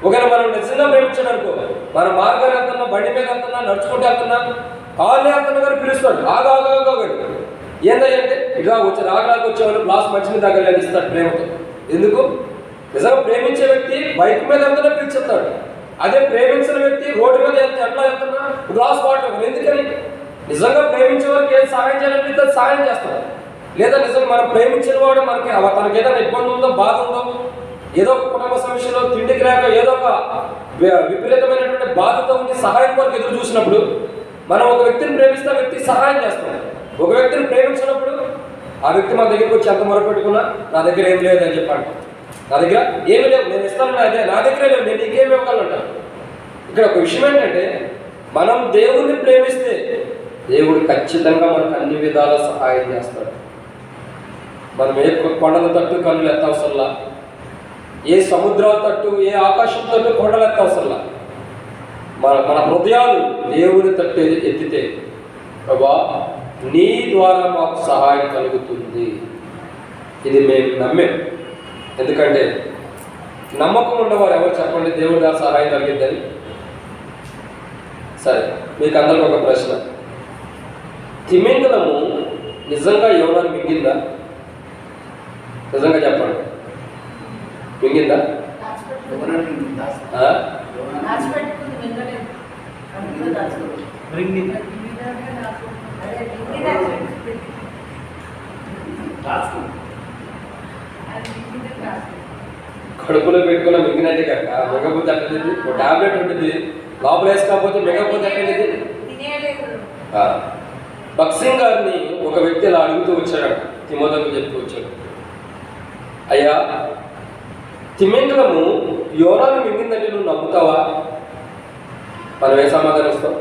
ఒకవేళ మనం నిజంగా ప్రేమించాడు అనుకో, మన మార్గాన్ని వెళ్తున్నా, బండి మీద వెళ్తున్నా, నడుచుకుంటూ వెళ్తున్నా, కాళ్ళు వెళ్తున్నా కానీ పిలుస్తాడు, ఆగాగాగాగండి. ఏంటంటే ఇలా రాగడానికి వచ్చేవాళ్ళు గ్లాస్ మంచిని దగ్గర ఇస్తాడు ప్రేమతో. ఎందుకు? నిజంగా ప్రేమించే వ్యక్తి బైక్ మీద వెళ్తున్నా పిలిచేస్తాడు. అదే ప్రేమించిన వ్యక్తి రోడ్డు మీద ఎట్లా వెళ్తున్నా గ్లాస్ వాటర్. ఎందుకని? నిజంగా ప్రేమించే వారికి ఏది సహాయం చేయాలంటే సహాయం చేస్తాం. లేదా నిజంగా మనం ప్రేమించిన వాడు మనకి తనకి ఏదైనా ఇబ్బంది ఉందో, బాధ ఉందో, ఏదో ఒక కుటుంబ సమస్యలో తిండికి రాక ఏదో ఒక విపరీతమైనటువంటి బాధతో ఉండి సహాయం కొరకు ఎదురు చూసినప్పుడు మనం ఒక వ్యక్తిని ప్రేమిస్తే ఆ వ్యక్తికి సహాయం చేస్తాం. ఒక వ్యక్తిని ప్రేమించినప్పుడు ఆ వ్యక్తి మన దగ్గరికి వచ్చి ఎంత మొరపెట్టుకున్నా నా దగ్గర ఏం లేదు అని చెప్పండి. నా దగ్గర ఏమి లేవు, నేను ఇస్తాను, అదే నా దగ్గరే లేవు, నేను నీకేమి ఇవ్వగలంటాను. ఇక్కడ ఒక విషయం ఏంటంటే మనం దేవుణ్ణి ప్రేమిస్తే దేవుడు ఖచ్చితంగా మనకు అన్ని విధాల సహాయం చేస్తాడు. మనం ఏ కొండల తట్టు కన్నులు ఎత్తవసరంలా, ఏ సముద్రాల తట్టు, ఏ ఆకాశం తట్టు కొండలు ఎత్తవసరంలా. మన హృదయాలు దేవుని తట్టు ఎత్తితే ప్రభా నీ ద్వారా మాకు సహాయం కలుగుతుంది. ఇది మేము నమ్మాం. ఎందుకంటే నమ్మకం ఉన్నవారు ఎవరు చెప్పండి దేవుడి ద్వారా సహాయం కలిగిద్దని? సరే, మీకు అందరికి ఒక ప్రశ్న. తిమింగలము నిజంగా యోనాను మింగిందా? నిజంగా చెప్పండి, మింగిందా? కడుపులో పెట్టుకున్న మింగినట్టే కనుక మిగపోతే అట్టలేదు. ఒక టాబ్లెట్ ఉంటుంది లోపల వేసుకోకపోతే మిగపోతే అట్టలేదు. భక్సింగ్ గారిని ఒక వ్యక్తి ఇలా అడుగుతూ వచ్చాడు, తిమోతికి చెప్తూ వచ్చాడు, అయ్యా తిమింగలము యోనాను మింగిందంటే నువ్వు నమ్ముతావా? మనం ఏ సమాధానం ఇస్తాం?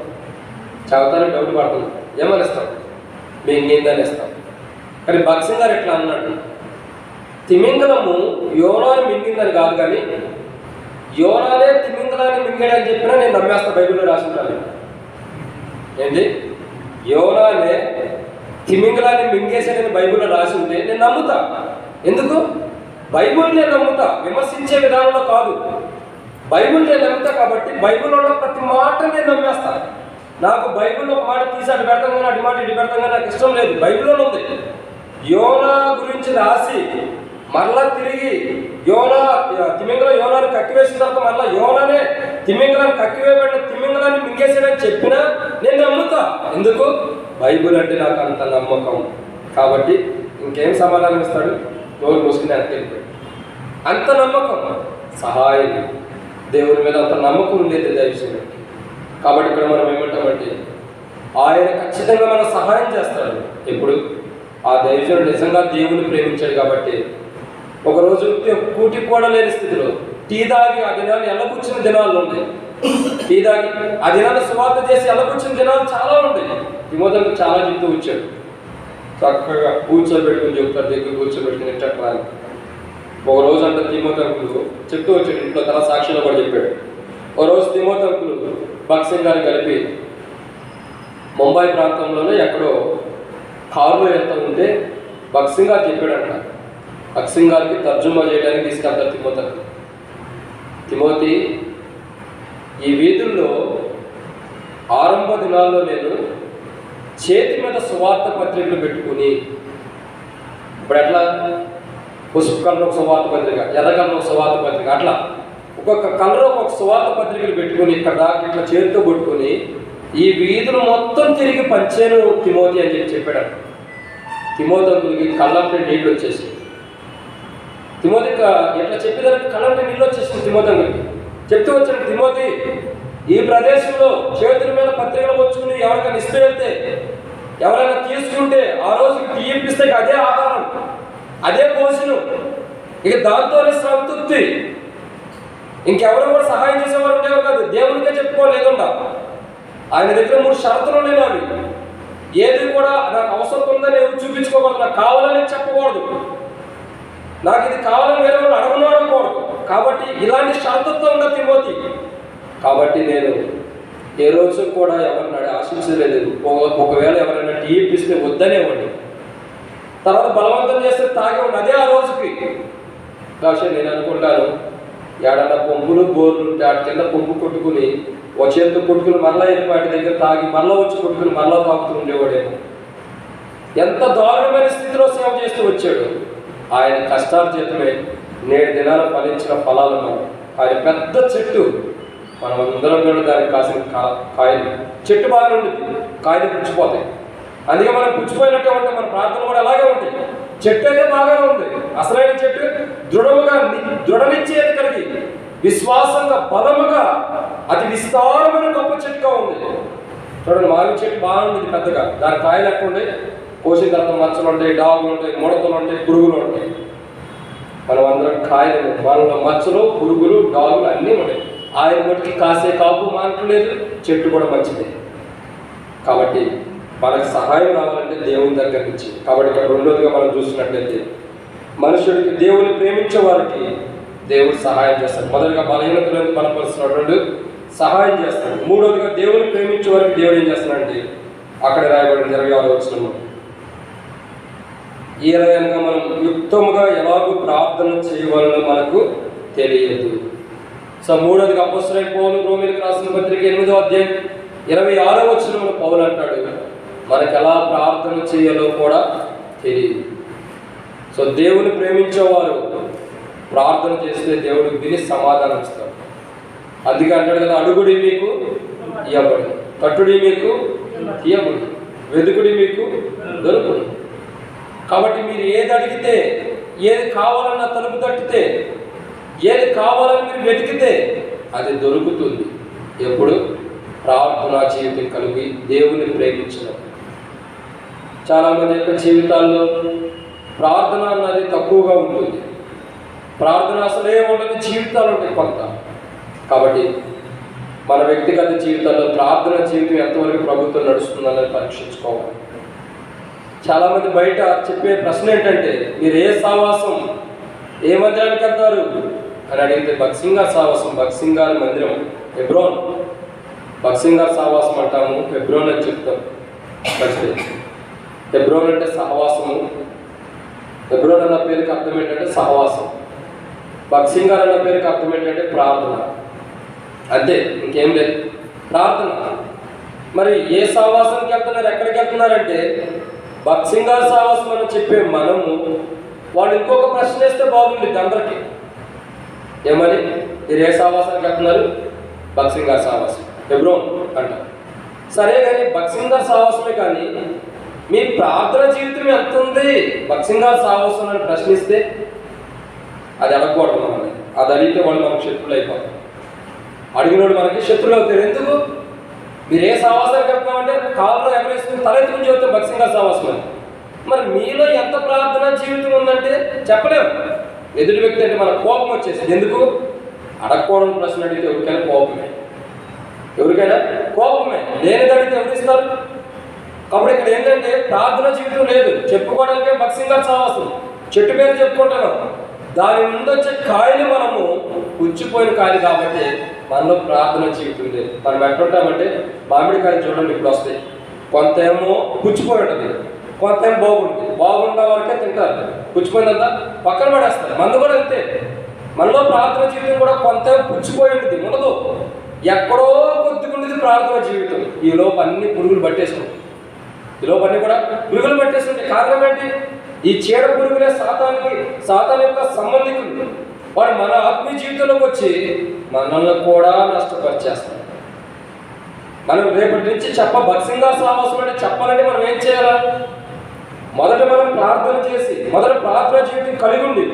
చదువుతానని డౌట్ పడుతున్నాం, ఏమని ఇస్తాం? మింగిందని ఇస్తాం. కానీ భక్సింగ్ గారు ఎట్లా అన్నాడు, తిమింగలము యోనాను మింగిందని కాదు, కానీ యోనానే తిమింగలాన్ని మింగాడని చెప్పినా నేను నమ్మేస్తా. బైబిల్లో రాసి ఉంటాను ఏంటి, యోనానే తిమింగలాన్ని మింగేసాడని బైబిల్లో రాసి ఉంటే నేను నమ్ముతా. ఎందుకు? బైబిల్ నేను నమ్ముతా, విమర్శించే విధానంలో కాదు. బైబిల్ నేను నమ్ముతా కాబట్టి బైబిల్లో ఉన్న ప్రతి మాట నేను నమ్మేస్తా. నాకు బైబిల్లో ఒక మాట తీసి అటు పెడతాం కానీ అటు మాట ఇటు పెడతాం కానీ నాకు ఇష్టం లేదు. బైబిల్లో ఉంది. యోనా గురించి రాసి మరలా తిరిగి తిమింగలం యోనాన్ని కక్కివేసిన తర్వాత మరలా యోనానే తిమింగలాన్ని కక్కివేయబడిన తిమింగలాన్ని మింగేసాడని చెప్పినా నేను నమ్ముతా. ఎందుకు? బైబిల్ అంటే నాకు అంత నమ్మకం. కాబట్టి ఇంకేం సమాధానం ఇస్తాడు? నోరు మూసుకుని అంతేపోయాడు. అంత నమ్మకం, సహాయం, దేవుని మీద అంత నమ్మకం ఉండేది దైవజనుడికి. కాబట్టి ఇక్కడ మనం ఏమంటామంటే ఆయన ఖచ్చితంగా మన సహాయం చేస్తాడు. ఎప్పుడు? ఆ దైవజనుడు నిజంగా దేవుని ప్రేమించాడు కాబట్టి. ఒకరోజు కూటి కూడా లేని స్థితిలో టీ తాగి ఆ దినాన్ని ఎల్లబుచ్చిన దినాలు ఉన్నాయి. టీ తాగి ఆ దినాన్ని సువార్త చేసి ఎల్లబుచ్చిన దినాలు చాలా ఉంటాయి. తిమోతికి చాలా చెప్తూ వచ్చాడు. చక్కగా కూర్చోబెట్టుకుని చెప్తారు, దగ్గర కూర్చోబెట్టుకుని ఎట్లా అని. ఒక రోజు అంతా తిమోతికు చెప్తూ వచ్చాడు. ఇంట్లో తన సాక్షిలో కూడా చెప్పాడు. ఒక రోజు తిమోతికు భక్సింగ్ గారిని కలిపి ముంబై ప్రాంతంలోనే ఎక్కడో కారులో వెళ్తూ ఉంటే భక్సింగ్ గారు చెప్పాడంట, భక్సింగ్ గారికి తర్జుమా చేయడానికి తీసుకెళ్తారు తిమోతి, ఈ వీధుల్లో ఆరంభ దినాల్లో నేను చేతి మీద సువార్త పత్రికలు పెట్టుకుని, ఇప్పుడు ఎట్లా పసుపు కలర్ ఒక సువార్త పత్రిక, ఎర్ర కలర్ ఒక సువార్త పత్రిక, అట్లా ఒక్కొక్క కలర్ ఒక్కొక్క సువార్త పత్రికలు పెట్టుకుని ఇక్కడ దాకా ఇట్లా చేతితో కొట్టుకుని ఈ వీధులు మొత్తం తిరిగి పంచాను తిమోతి అని చెప్పాడు. తిమోతికి కళ్ళంటే నీళ్ళు వచ్చేసి, తిమోతికి ఎట్లా చెప్పేదానికి కళ్ళంటే నీళ్ళు వచ్చేసింది. తిమోతికి చెప్తూ వచ్చాను, తిమోతి ఈ ప్రదేశంలో చేతుల మీద పత్రికలు వచ్చుకుని ఎవరికైనా ఇస్తే వెళ్తే, ఎవరైనా తీసుకుంటే ఆ రోజు తీయిపిస్తే అదే ఆహారం, అదే భోజనం, ఇక దాంతోనే సంతృప్తి. ఇంకెవరు కూడా సహాయం చేసేవారు ఉండేవారు కాదు. దేవునికే చెప్పుకోలేదుండా. ఆయన దగ్గర 3 షరతులు ఉన్నాయి. అవి ఏది కూడా నాకు అవసరం ఉందని ఎవరు చూపించుకోకూడదు, నాకు కావాలని చెప్పకూడదు, నాకు ఇది కావాలని వేరే వాళ్ళు అడగకూడదు. కాబట్టి ఇలాంటి షరతులతో ఉన్న తిమోతి. కాబట్టి నేను ఏ రోజు కూడా ఎవరిని ఆశించలేదు. ఒకవేళ ఎవరైనా టీ ఇప్పిస్తే వద్దనేవాడిని, తర్వాత బలవంతం చేస్తే తాగేవాడిని అదే ఆ రోజుకి. కాబట్టి నేను అనుకుంటాను, ఏడన్నా పంపులు బోర్లు ఉంటే వాటి కింద పంపు కొట్టుకుని ఒక చేతితో కొట్టుకుని మరలా వాటి దగ్గర తాగి మరలా వచ్చి కొట్టుకుని మరలా తాగుతూ ఉండేవాడేమో. ఎంత దారుణమైన స్థితిలో సేవ చేస్తూ వచ్చాడు. ఆయన కష్టార్జితమే నేడు దినాలు ఫలించిన ఫలాలు. ఆయన పెద్ద చెట్టు, మనం అందరం కూడా దానికి కాసిన కాయలు. చెట్టు బాగా ఉండింది, కాయలు పుచ్చిపోతాయి. అందుకే మనం పుచ్చిపోయినట్టే ఉంటాయి, మన ప్రార్థనలు కూడా అలాగే ఉంటాయి. చెట్టు అయితే బాగానే ఉంది, అసలైన చెట్టు దృఢముగా దృఢనిశ్చయత కలిగి విశ్వాసంగా బలముగా అతి విస్తారమైన గొప్ప చెట్టుగా ఉంది. చూడండి, మామిడి చెట్టు బాగుంది పెద్దగా, దాని కాయలు ఎక్కడ ఉంటాయి, కోసిన తర్వాత మచ్చలు ఉంటాయి, డాగులు ఉంటాయి, ముడతలు ఉంటాయి, పురుగులు ఉంటాయి. మనం అందరం కాయలు, మనలో మచ్చలు, పురుగులు, డాగులు అన్నీ ఉంటాయి. ఆయన మటుకి కాసే కాపు మానట్లేదు, చెట్టు కూడా మంచిదే. కాబట్టి మనకు సహాయం రావాలంటే దేవుని దగ్గర నుంచి. కాబట్టి ఇక్కడ రెండోదిగా మనం చూసినట్లయితే మనుషుడికి దేవుని ప్రేమించే వారికి దేవుడు సహాయం చేస్తాడు. మొదటిగా బలహీనతలను బలపరుస్తున్నాడు, సహాయం చేస్తాడు. మూడోదిగా దేవుని ప్రేమించే వారికి దేవుడు ఏం చేస్తాడంటే అక్కడ రాయబడిన 26వ వచనంలో ఈ రకంగా మనం యుక్తముగా ఎలాగో ప్రార్థన చేయవాలో మనకు తెలియదు. సో మూడోదిగా అపోస్తలుడైన పౌలు రోమీయులకు రాసిన పత్రిక 8వ అధ్యాయం 26వ వచనంలో పౌలు అంటాడు, మనకు ఎలా ప్రార్థన చేయాలో కూడా తెలియదు. సో దేవుని ప్రేమించేవారు ప్రార్థన చేస్తే దేవుడు విని సమాధానం ఇస్తాడు. అందుకే అంటాడు కదా, అడుగుడి మీకు ఇవ్వబడి, తట్టుడి మీకు తీయబడి, వెదుకుడి మీకు దొరుకుడు. కాబట్టి మీరు ఏది అడిగితే, ఏది కావాలన్నా తలుపు తట్టితే, ఏది కావాలని మీరు వెతికితే అది దొరుకుతుంది. ఎప్పుడు ప్రార్థనా జీవితం కలిగి దేవుని ప్రేమించడం. చాలామంది యొక్క జీవితాల్లో ప్రార్థన అన్నది తక్కువగా ఉంటుంది. ప్రార్థన అసలే ఉండని జీవితాలు ఉంటాయి కొంత. కాబట్టి మన వ్యక్తిగత జీవితాల్లో ప్రార్థన జీవితం ఎంతవరకు ప్రభుత్వం నడుస్తుందని పరీక్షించుకోవాలి. చాలామంది బయట చెప్పే ప్రశ్న ఏంటంటే, మీరు ఏ సావాసం, ఏ మందిరానికి వెళ్తారు అని అడిగితే బక్సింగార్ సావాసం, బక్సింగార్ మందిరం హెబ్రోన్, బక్సింగార్ సావాసం అంటాము, హెబ్రోన్ అని చెప్తాం. హెబ్రోన్ అంటే సహవాసము. హెబ్రోన్ అన్న పేరుకి అర్థం ఏంటంటే సహవాసం. బక్సింగార్ అన్న పేరుకి అర్థం ఏంటంటే ప్రార్థన. అంతే, ఇంకేం లేదు, ప్రార్థన. మరి ఏ సావాసానికి వెళ్తున్నారు, ఎక్కడికి వెళ్తున్నారంటే బక్సింగార్ సావాసం అని చెప్పే మనము, వాళ్ళు ఇంకొక ప్రశ్న వేస్తే బాగుంటుంది అందరికీ. ఏమని, మీరు ఏ సావాసానికి వెళ్తున్నారు? బక్సింగార్ సావాసం, హెబ్రోన్ అంటారు. సరే కానీ బక్సింగార్ సావాసమే, కానీ మీ ప్రార్థన జీవితం ఎంత ఉంది బక్సింగార్ సావాసం అని ప్రశ్నిస్తే అది అడగకూడదు మనల్ని. అది అడిగితే వాళ్ళు మనకు శత్రువులు అయిపోతారు. అడిగినోడు మనకి శత్రువులు అవుతారు. ఎందుకు? మీరు ఏ సావాసానికి వెళ్తున్నామంటే కాళ్ళలో ఎగరేసుకుని తలెత్తుకుని చెబుతే బక్సింగార్ సావాసం అని. మరి మీలో ఎంత ప్రార్థన జీవితం ఉందంటే చెప్పలేము. ఎదుటి వ్యక్తి అంటే మన కోపం వచ్చేసింది. ఎందుకు? అడగకూడని ప్రశ్న అడిగితే ఎవరికైనా కోపమే, ఎవరికైనా కోపమే. లేనిది అడిగితే ఎవరిస్తారు? కాబట్టి ఇక్కడ ఏంటంటే ప్రార్థన జీవితం లేదు, చెప్పుకోవడానికే బక్సింగార్ సావాసం. చెట్టు మీద చెప్పుకుంటాను, దాని నుండి వచ్చే కాయలు మనము పుచ్చిపోయిన కాయలు కాబట్టి మనలో ప్రార్థన జీవితం లేదు. మనం ఎట్లుంటామంటే మామిడికాయలు చూడండి, ఇప్పుడు వస్తాయి, కొంత ఏమో పుచ్చిపోయి ఉంటుంది, కొంత ఏమో బాగుంటుంది. బాగున్న వరకే తింటారు, పుచ్చిపోయిందంతా పక్కన పడేస్తారు. మందు కూడా అంతే, మనలో ప్రార్థన జీవితం కూడా కొంత పుచ్చిపోయి ఉంటుంది, ఉండదు. ఎక్కడో కొద్దిగా ఉండేది ప్రార్థన జీవితం. ఈ లోపు అన్ని పురుగులు పట్టేసుకుంటాయి, ఈ లోపు అన్ని కూడా పురుగులు పట్టేసుకుంటాయి. కారణం ఏంటి? ఈ చీడ పురుగులే సాతాను యొక్క సంబంధికులు. వాడు మన ఆత్మీయ జీవితంలోకి వచ్చి మనల్ని కూడా నష్టపరిచేస్తాడు. మనం రేపటి నుంచి బక్సింగార్ సావాసం అంటే చెప్పాలంటే మనం ఏం చేయాలా? మొదట మనం ప్రార్థన చేసి, మొదట ప్రార్థన జీవితం కలిగి ఉండి,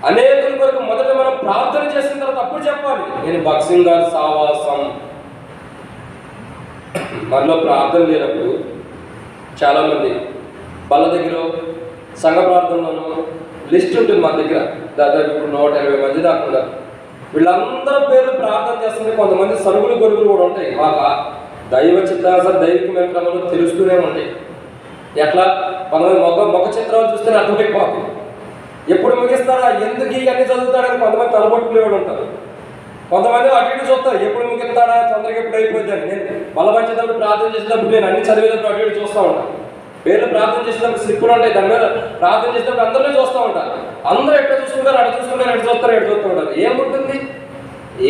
అనేకుల కొరకు మొదట మనం ప్రార్థన చేసిన తర్వాత అప్పుడు చెప్పాలి నేను బక్సింగార్ సావాసం. మనలో ప్రార్థన లేనప్పుడు చాలామంది వాళ్ళ దగ్గర సంఘ ప్రార్థనలోనూ లిస్ట్ ఉంటుంది. మన దగ్గర దాదాపు ఇప్పుడు 120 మంది దాకా ఉన్నారు. వీళ్ళందరూ పేర్లు ప్రార్థన చేస్తుంటే కొంతమంది సరుగులు గొరుగులు కూడా ఉంటాయి. మాకు దైవ చిత్తాస దైవికమైన క్రమంలో తెలుస్తూనే ఉంటాయి. ఎట్లా కొంతమంది మొక్క చిత్రాలు చూస్తేనే అర్థమైపోతుంది. ఎప్పుడు ముగిస్తాడా, ఎందుకు ఇవన్నీ చదువుతాడని కొంతమంది తలబొట్టుకునేవాడు ఉంటారు. కొంతమంది అటు ఇటు చూస్తారు, ఎప్పుడు ముగిస్తాడా, తొందరగా ఎప్పుడు అయిపోద్దని. నేను బలపరిచేటప్పుడు ప్రార్థన చేసేటప్పుడు నేను అన్ని చదివేటప్పుడు అటు ఇటు చూస్తూ ఉంటాను. పేర్లు ప్రార్థన చేసేటప్పుడు స్లిప్పులు ఉంటాయి, దాని మీద ప్రార్థన చేసేటప్పుడు అందరినీ చూస్తూ ఉంటారు. అందరూ ఎట్లా చూసుకుంటారు, అటు చూసుకుంటారు, ఎటు చూస్తారు, ఎటు చూస్తూ ఉంటారు. ఏముంటుంది?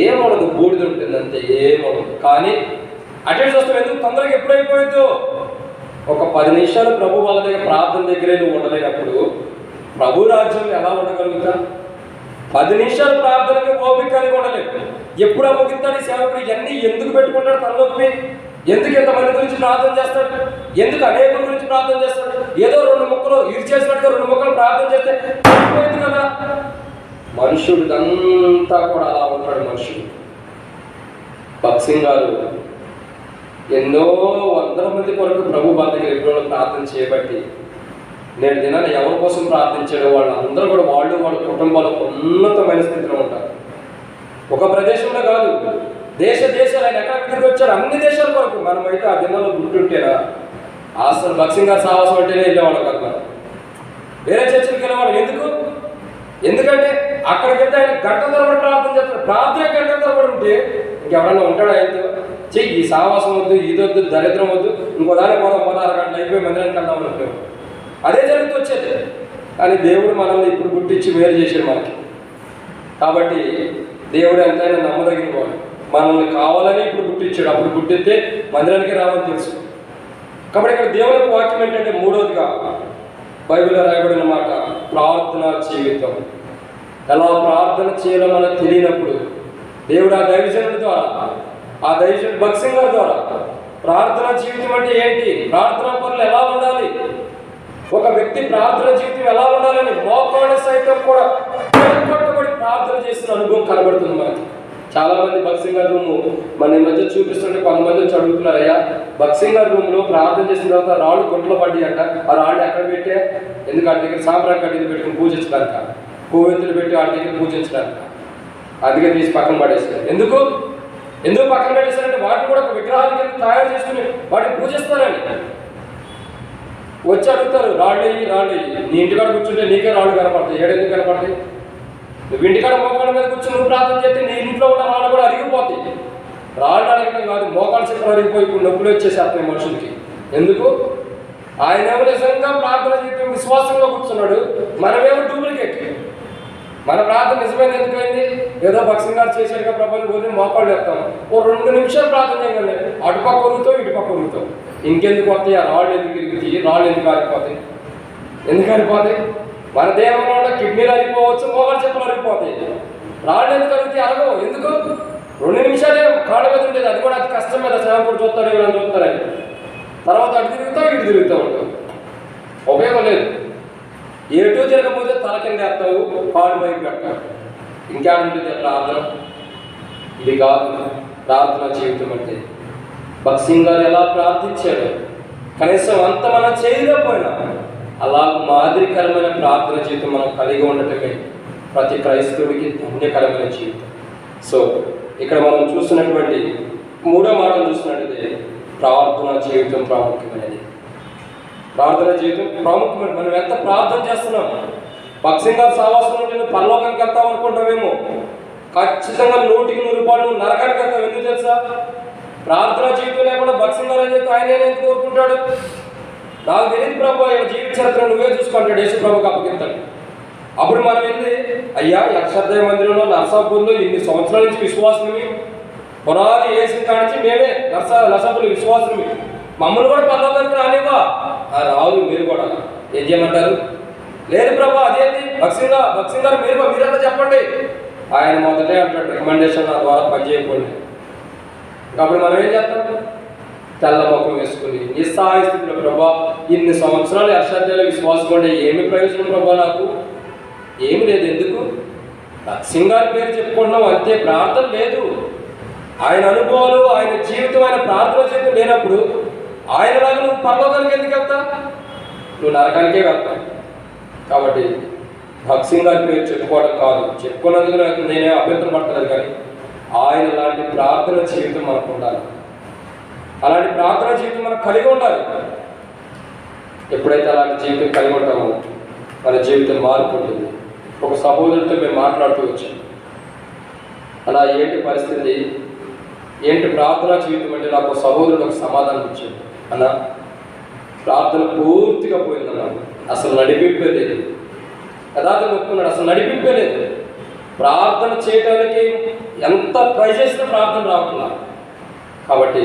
ఏమఉండదు, బూడిద ఉంటుంది అంతే, ఏమఉండదు. కానీ అటు ఇటు చూస్తాం, ఎందుకు తొందరగా ఎప్పుడు అయిపోయిందో. ఒక 10 నిమిషాలు ప్రభు వాళ్ళ దగ్గర ప్రార్థన దగ్గరే నువ్వు ఉండలేనప్పుడు ప్రభు రాజ్యంలో ఎలా ఉండగలుగుతా? 10 నిమిషాలు ప్రార్థనకి ఓపిక కలిగి ఉండలేదు. ఎప్పుడో ముగిస్తాడు సేవకుడు, ఇవన్నీ ఎందుకు పెట్టుకుంటాడు తలనొప్పి? ఎందుకు ఇంతమంది గురించి ప్రార్థన చేస్తాడు? ఎందుకు అనేకుల గురించి ప్రార్థన చేస్తాడు? ఏదో 2 ముక్కలు ఇరిచేసినట్టుగా 2 ముక్కలు ప్రార్థన చేస్తే అయిపోయింది కదా. మనుషుడిదంతా కూడా అలా ఉంటాడు మనుషుడు. భక్త్ సింగ్ గారు ఎన్నో వందల మంది కొరకు ప్రభు బాధ్యత ఎప్పుడో ప్రార్థన చేయబట్టి నేను దినాన్ని ఎవరి కోసం ప్రార్థించాడో వాళ్ళందరూ కూడా వాళ్ళ కుటుంబాలు ఉన్నతమైన స్థితిలో ఉంటారు. ఒక ప్రదేశంలో కాదు, దేశాలు ఆయన ఎక్కడ తిరిగి వచ్చాడు, అన్ని దేశాల కొరకు. మనమైతే ఆ దినాల్లో గుర్తుంటేనా అసలు భక్త్ సింగ్ గారి సావాసం అంటేనే వెళ్ళేవాళ్ళం కాదు. మనం వేరే చర్చలకు వెళ్ళేవాళ్ళం. ఎందుకంటే అక్కడికి వెళ్తే ఆయన గంట తరబడి ప్రార్థన చేస్తారు. ప్రార్థన గంట తరబడి ఉంటే ఇంకెవరన్నా ఉంటాడు ఆయనతో? చెయ్యి ఈ సావాసం వద్దు, ఇదొద్దు, దరిద్రం వద్దు, ఇంకో దానికి 16 గంటలు అయిపోయి మందిరానికి వెళ్దాం అనుకుంటాం. అదే జరుగుతూ వచ్చేది. కానీ దేవుడు మనల్ని ఇప్పుడు గుర్తించి వేరు చేశాడు మనకి. కాబట్టి దేవుడు ఎంతైనా నమ్మదగిన వాడు. మనల్ని కావాలని ఇప్పుడు గుర్తించాడు. అప్పుడు గుర్తిస్తే మందిరానికి రావని తెలుసు. కాబట్టి ఇక్కడ దేవునికి వాక్యం ఏంటంటే, మూడవదిగా బైబిల్లో రాయబడిన మాట ప్రార్థనా జీవితం. ఎలా ప్రార్థన చేయాలో మనకు తెలియనప్పుడు దేవుడు ఆ దైవజనుడి ద్వారా, ఆ దైవజనుడు భక్త్ సింగ్ గారి ద్వారా ప్రార్థనా జీవితం అంటే ఏంటి, ప్రార్థనా పనులు ఎలా ఉండాలి, ఒక వ్యక్తి ప్రార్థన జీవితం ఎలా ఉండాలని మోకాళ్ళ సైతం కూడా కొట్టబడి ప్రార్థన చేసిన అనుభవం కనబడుతుంది మనకి. చాలా మంది భక్త్ సింగ్ గారి రూమ్ మన ఈ మధ్య చూపిస్తుంటే కొంతమంది వచ్చి అడుగుతున్నారయ్యా, భక్త్ సింగ్ గారి రూమ్ లో ప్రార్థన చేసిన తర్వాత రాళ్ళు గుంటలో పడ్డాయి అంట. ఆ రాళ్ళు ఎక్కడ పెట్టే? ఎందుకంటే దగ్గర సాంబ్రాన్ కడ్డీలు పెట్టుకుని పూజించడానిక, కోవెత్తులు పెట్టి వాడి దగ్గర పూజించడానిక. అందుకే తీసి పక్కన పడేస్తారు. ఎందుకు పక్కన పెట్టేస్తారంటే వాటిని కూడా ఒక విగ్రహాల కింద తయారు చేసుకుని వాటిని పూజిస్తారని. వచ్చి అడుగుతారు, రాళ్ళు నీ ఇంటికాడ కూర్చుంటే నీకే రాళ్ళు కనపడతాయి. ఏడెందుకు కనపడతాయి? నువ్వు ఇంటికాడ మోకాళ్ళ మీద కూర్చొని నువ్వు ప్రార్థన చేస్తే నీ ఇంట్లో ఉన్న రాళ్ళు కూడా అరిగిపోతాయి. రాళ్ళు అడగడం కాదు, మోకాళ్ళ చెప్పలు అరిగిపోయి ఇప్పుడు నొప్పులు వచ్చేసేస్తాయి మనుషులకి. ఎందుకు? ఆయనేమో నిజంగా ప్రార్థన చేయడం విశ్వాసంగా కూర్చున్నాడు, మనమేమో డూప్లికేట్. మన ప్రార్థన నిజమైన ఎందుకైంది? ఏదో భక్త్ సింగ్ గారు చేసేట్టుగా ప్రపంచం పోతే మోకాళ్ళు వేస్తాము, ఓ 2 నిమిషాలు ప్రార్థన చేయగలే, అటుపక్క ఉరుగుతాం ఇటుపక్క ఉరుగుతాం. ఇంకెందుకు వస్తాయి ఆ రాళ్ళు? ఎందుకు ఇరుగుతాయి? రాళ్ళు ఎందుకు ఆరిపోతాయి? మన దేహంలో ఉన్న కిడ్నీలు అరిగిపోవచ్చు, మోకాళ్ళ చెప్పులు అరిగిపోతాయి. రాళ్ళు ఎందుకు అరిగితే అరగవు? ఎందుకు? 2 నిమిషాలే కాళ్ళ మీద ఉండేది, అది కూడా అతి కష్టం మీద శ్రమపడి చూస్తాడు, వీళ్ళని చూస్తారని. తర్వాత అటు తిరుగుతూ ఉంటాం, ఉపయోగం లేదు. ఎటు తిరగకపోతే తల కింద వేస్తావు, కాళ్ళు పైకి పెడతావు. ఇంకేంటుంది ప్రార్థన? ఇది కాదు ప్రార్థన జీవితం అంటే. భక్త్ సింగ్ గారు ఎలా ప్రార్థించాడు, కనీసం అంత మనం చేయలేకపోయినా అలా మాదిరికరమైన ప్రార్థన జీవితం మనం కలిగి ఉండటమే ప్రతి క్రైస్తవుడికి ధన్యకరమైన జీవితం. సో ఇక్కడ మనం చూస్తున్నటువంటి 3వ మాటను చూస్తున్నట్లయితే ప్రార్థన జీవితం ప్రాముఖ్యమైనది. ప్రార్థన జీవితం ప్రాముఖ్యమైన. మనం ఎంత ప్రార్థన చేస్తున్నాం? భక్త్ సింగ్ గారు సావాసం నుండి నువ్వు పరలోకానికి వెళ్తావు అనుకుంటావేమో, ఖచ్చితంగా 100కి 100 రూపాయలు నువ్వు నరకానికి వెళ్తావు. ఎందుకు తెలుసా? ప్రార్థన జీవితం లేకుండా భక్త్ సింగ్ గారు అని చెప్తే ఆయన ఎందుకు కోరుకుంటాడు? నాకు తెలియదు ప్రభు, ఆయన జీవిత చరిత్ర నువ్వే చూసుకుంటాడు, యేసు ప్రభుకి అప్పగిస్తాడు. అప్పుడు మనం ఏంది, అయ్యా యక్షోదయ మందిరంలో నర్సాపూర్లో ఇన్ని సంవత్సరాల నుంచి విశ్వాసమే, పునాది వేసిన కానించి మేమే నర్సాపూర్లో విశ్వాసమే, మమ్మల్ని కూడా పరలోకానికి రానివ్వా? రాదు. మీరు కూడా ఏం చేయమంటారు? లేదు ప్రభు, అదేంటి భక్త్ సింగ్ గారు మీరంతా చెప్పండి. ఆయన మొదటే అంటాడు, రికమెండేషన్ నా ద్వారా పనిచేయకండి. కాబట్టి మనం ఏం చేస్తాం? తెల్ల ముఖం వేసుకుని నిస్సహాయ స్థితిలో, ప్రభా ఇన్ని సంవత్సరాలు యక్షోదయలో విశ్వాసం ఉండే ఏమి ప్రయోజనం ప్రభా? నాకు ఏమి లేదు. ఎందుకు? భక్త్ సింగ్ గారి పేరు చెప్పుకుంటున్నాం అంతే, ప్రార్థన లేదు. ఆయన అనుభవాలు, ఆయన జీవితం, ఆయన ప్రార్థన జీవితం లేనప్పుడు ఆయనలాగా నువ్వు పరలోకానికి ఎందుకు వెళ్తావు? నువ్వు నరకానికే వెళ్తావు. కాబట్టి భక్త్ సింగ్ గారి పేరు చెప్పుకోవడం కాదు, చెప్పుకున్నందుకు నాకు నేనే అభ్యంతరం పడతలేదు, కానీ ఆయన లాంటి ప్రార్థన జీవితం మనకు ఉండాలి. అలాంటి ప్రార్థన జీవితం మనకు కలిగి ఉండాలి. ఎప్పుడైతే అలాంటి జీవితం కలిగి ఉంటామో మన జీవితం మారుకుంటుంది. ఒక సహోదరుడితో మేము మాట్లాడుతూ వచ్చాం, అలా ఏంటి పరిస్థితి, ఏంటి ప్రార్థనా జీవితం అంటే నాకు సహోదరుడు ఒక సమాధానం ఇచ్చాడు. అన్న ప్రార్థన పూర్తిగా పోయిందన్నా, అసలు నడిపింపే లేదు. యథార్థంగా ఒప్పుకున్నాడు, అసలు నడిపింపే లేదు. ప్రార్థన చేయడానికి ఎంత ట్రై చేసినా ప్రార్థన రాకుండా. కాబట్టి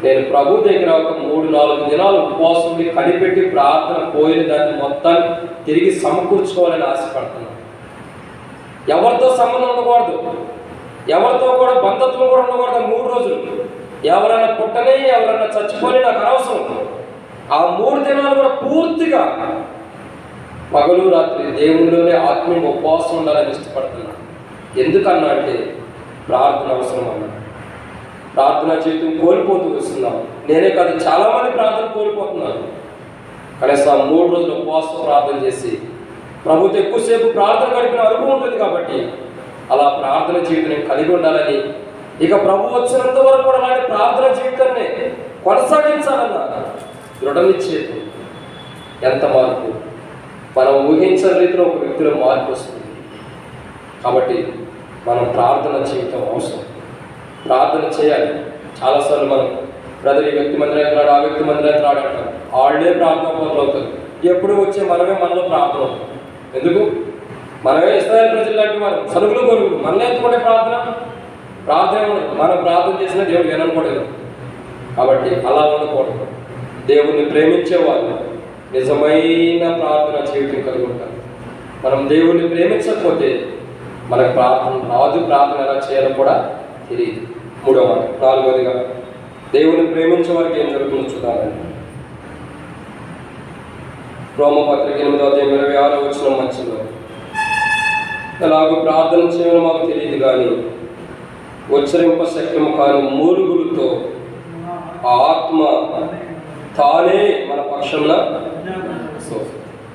నేను ప్రభు దగ్గర ఒక 3-4 దినాలు ఉపవాసం కనిపెట్టి ప్రార్థన పోయిన దాన్ని మొత్తాన్ని తిరిగి సమకూర్చుకోవాలని ఆశపడుతున్నాను. ఎవరితో సంబంధం ఉండకూడదు, ఎవరితో కూడా బంధత్వం కూడా ఉండకూడదు. 3 రోజులు ఎవరైనా పుట్టని ఎవరైనా చచ్చిపోని నాకు అనవసరం. ఆ 3 దినాలు కూడా పూర్తిగా పగలు రాత్రి దేవునిలోనే ఆత్మీయ ఉపవాసం ఉండాలని ఇష్టపడుతున్నాను. ఎందుకన్నా అంటే ప్రార్థన అవసరం అన్నాడు. ప్రార్థన జీవితం కోల్పోతూ వస్తున్నాం. నేనే కాదు, చాలామంది ప్రార్థన కోల్పోతున్నారు. కనీసం 3 రోజులు ఉపవాసం ప్రార్థన చేసి ప్రభుత్వం ఎక్కువసేపు ప్రార్థన గడిపిన అనుభవం ఉంటుంది కాబట్టి అలా ప్రార్థన జీవితం కలిగి ఉండాలని, ఇక ప్రభు వచ్చినంత వరకు కూడా అలాంటి ప్రార్థన జీవితాన్ని కొనసాగించాలన్న దృఢ నిశ్చయం. ఎంత మార్పు! మనం ఊహించని రీతిలో ఒక వ్యక్తిలో మార్పు వస్తుంది. కాబట్టి మనం ప్రార్థన జీవితం అవసరం. ప్రార్థన చేయాలి. చాలాసార్లు మనం బ్రదర్ ఈ వ్యక్తి మందిరానికి రాడు, ఆ వ్యక్తి మందిరానికి రాడు అంటారు. వాళ్ళే ప్రార్థన పనులు అవుతారు. ఎప్పుడు వచ్చే మనమే మనలో ప్రార్థన అవుతాం. ఎందుకు? మనమే ఇశ్రాయేలు ప్రజలు లాంటి వారు, సనుగులు గొరుగులు. మనలో ఎందుకుంటే ప్రార్థన ఉండదు. మనం ప్రార్థన చేసిన దేవుడు వినకూడదు. కాబట్టి అలా ఉండకూడదు. దేవుణ్ణి ప్రేమించేవాళ్ళు నిజమైన ప్రార్థన జీవితం కలిగి ఉంటారు. మనం దేవుణ్ణి ప్రేమించకపోతే మనకు ప్రార్థన రాదు. ప్రార్థన ఎలా చేయాలో కూడా తెలియదు. 4వదిగా దేవుని ప్రేమించే వారికి ఏం జరుగుతుందో చూడాలండి. రోమపత్రిక 8:26 ఎలాగో ప్రార్థన చేయడం మాకు తెలియదు కానీ ఉచ్చరింప శక్యము కాని మూలుగులతో ఆత్మ తానే మన పక్షంలో.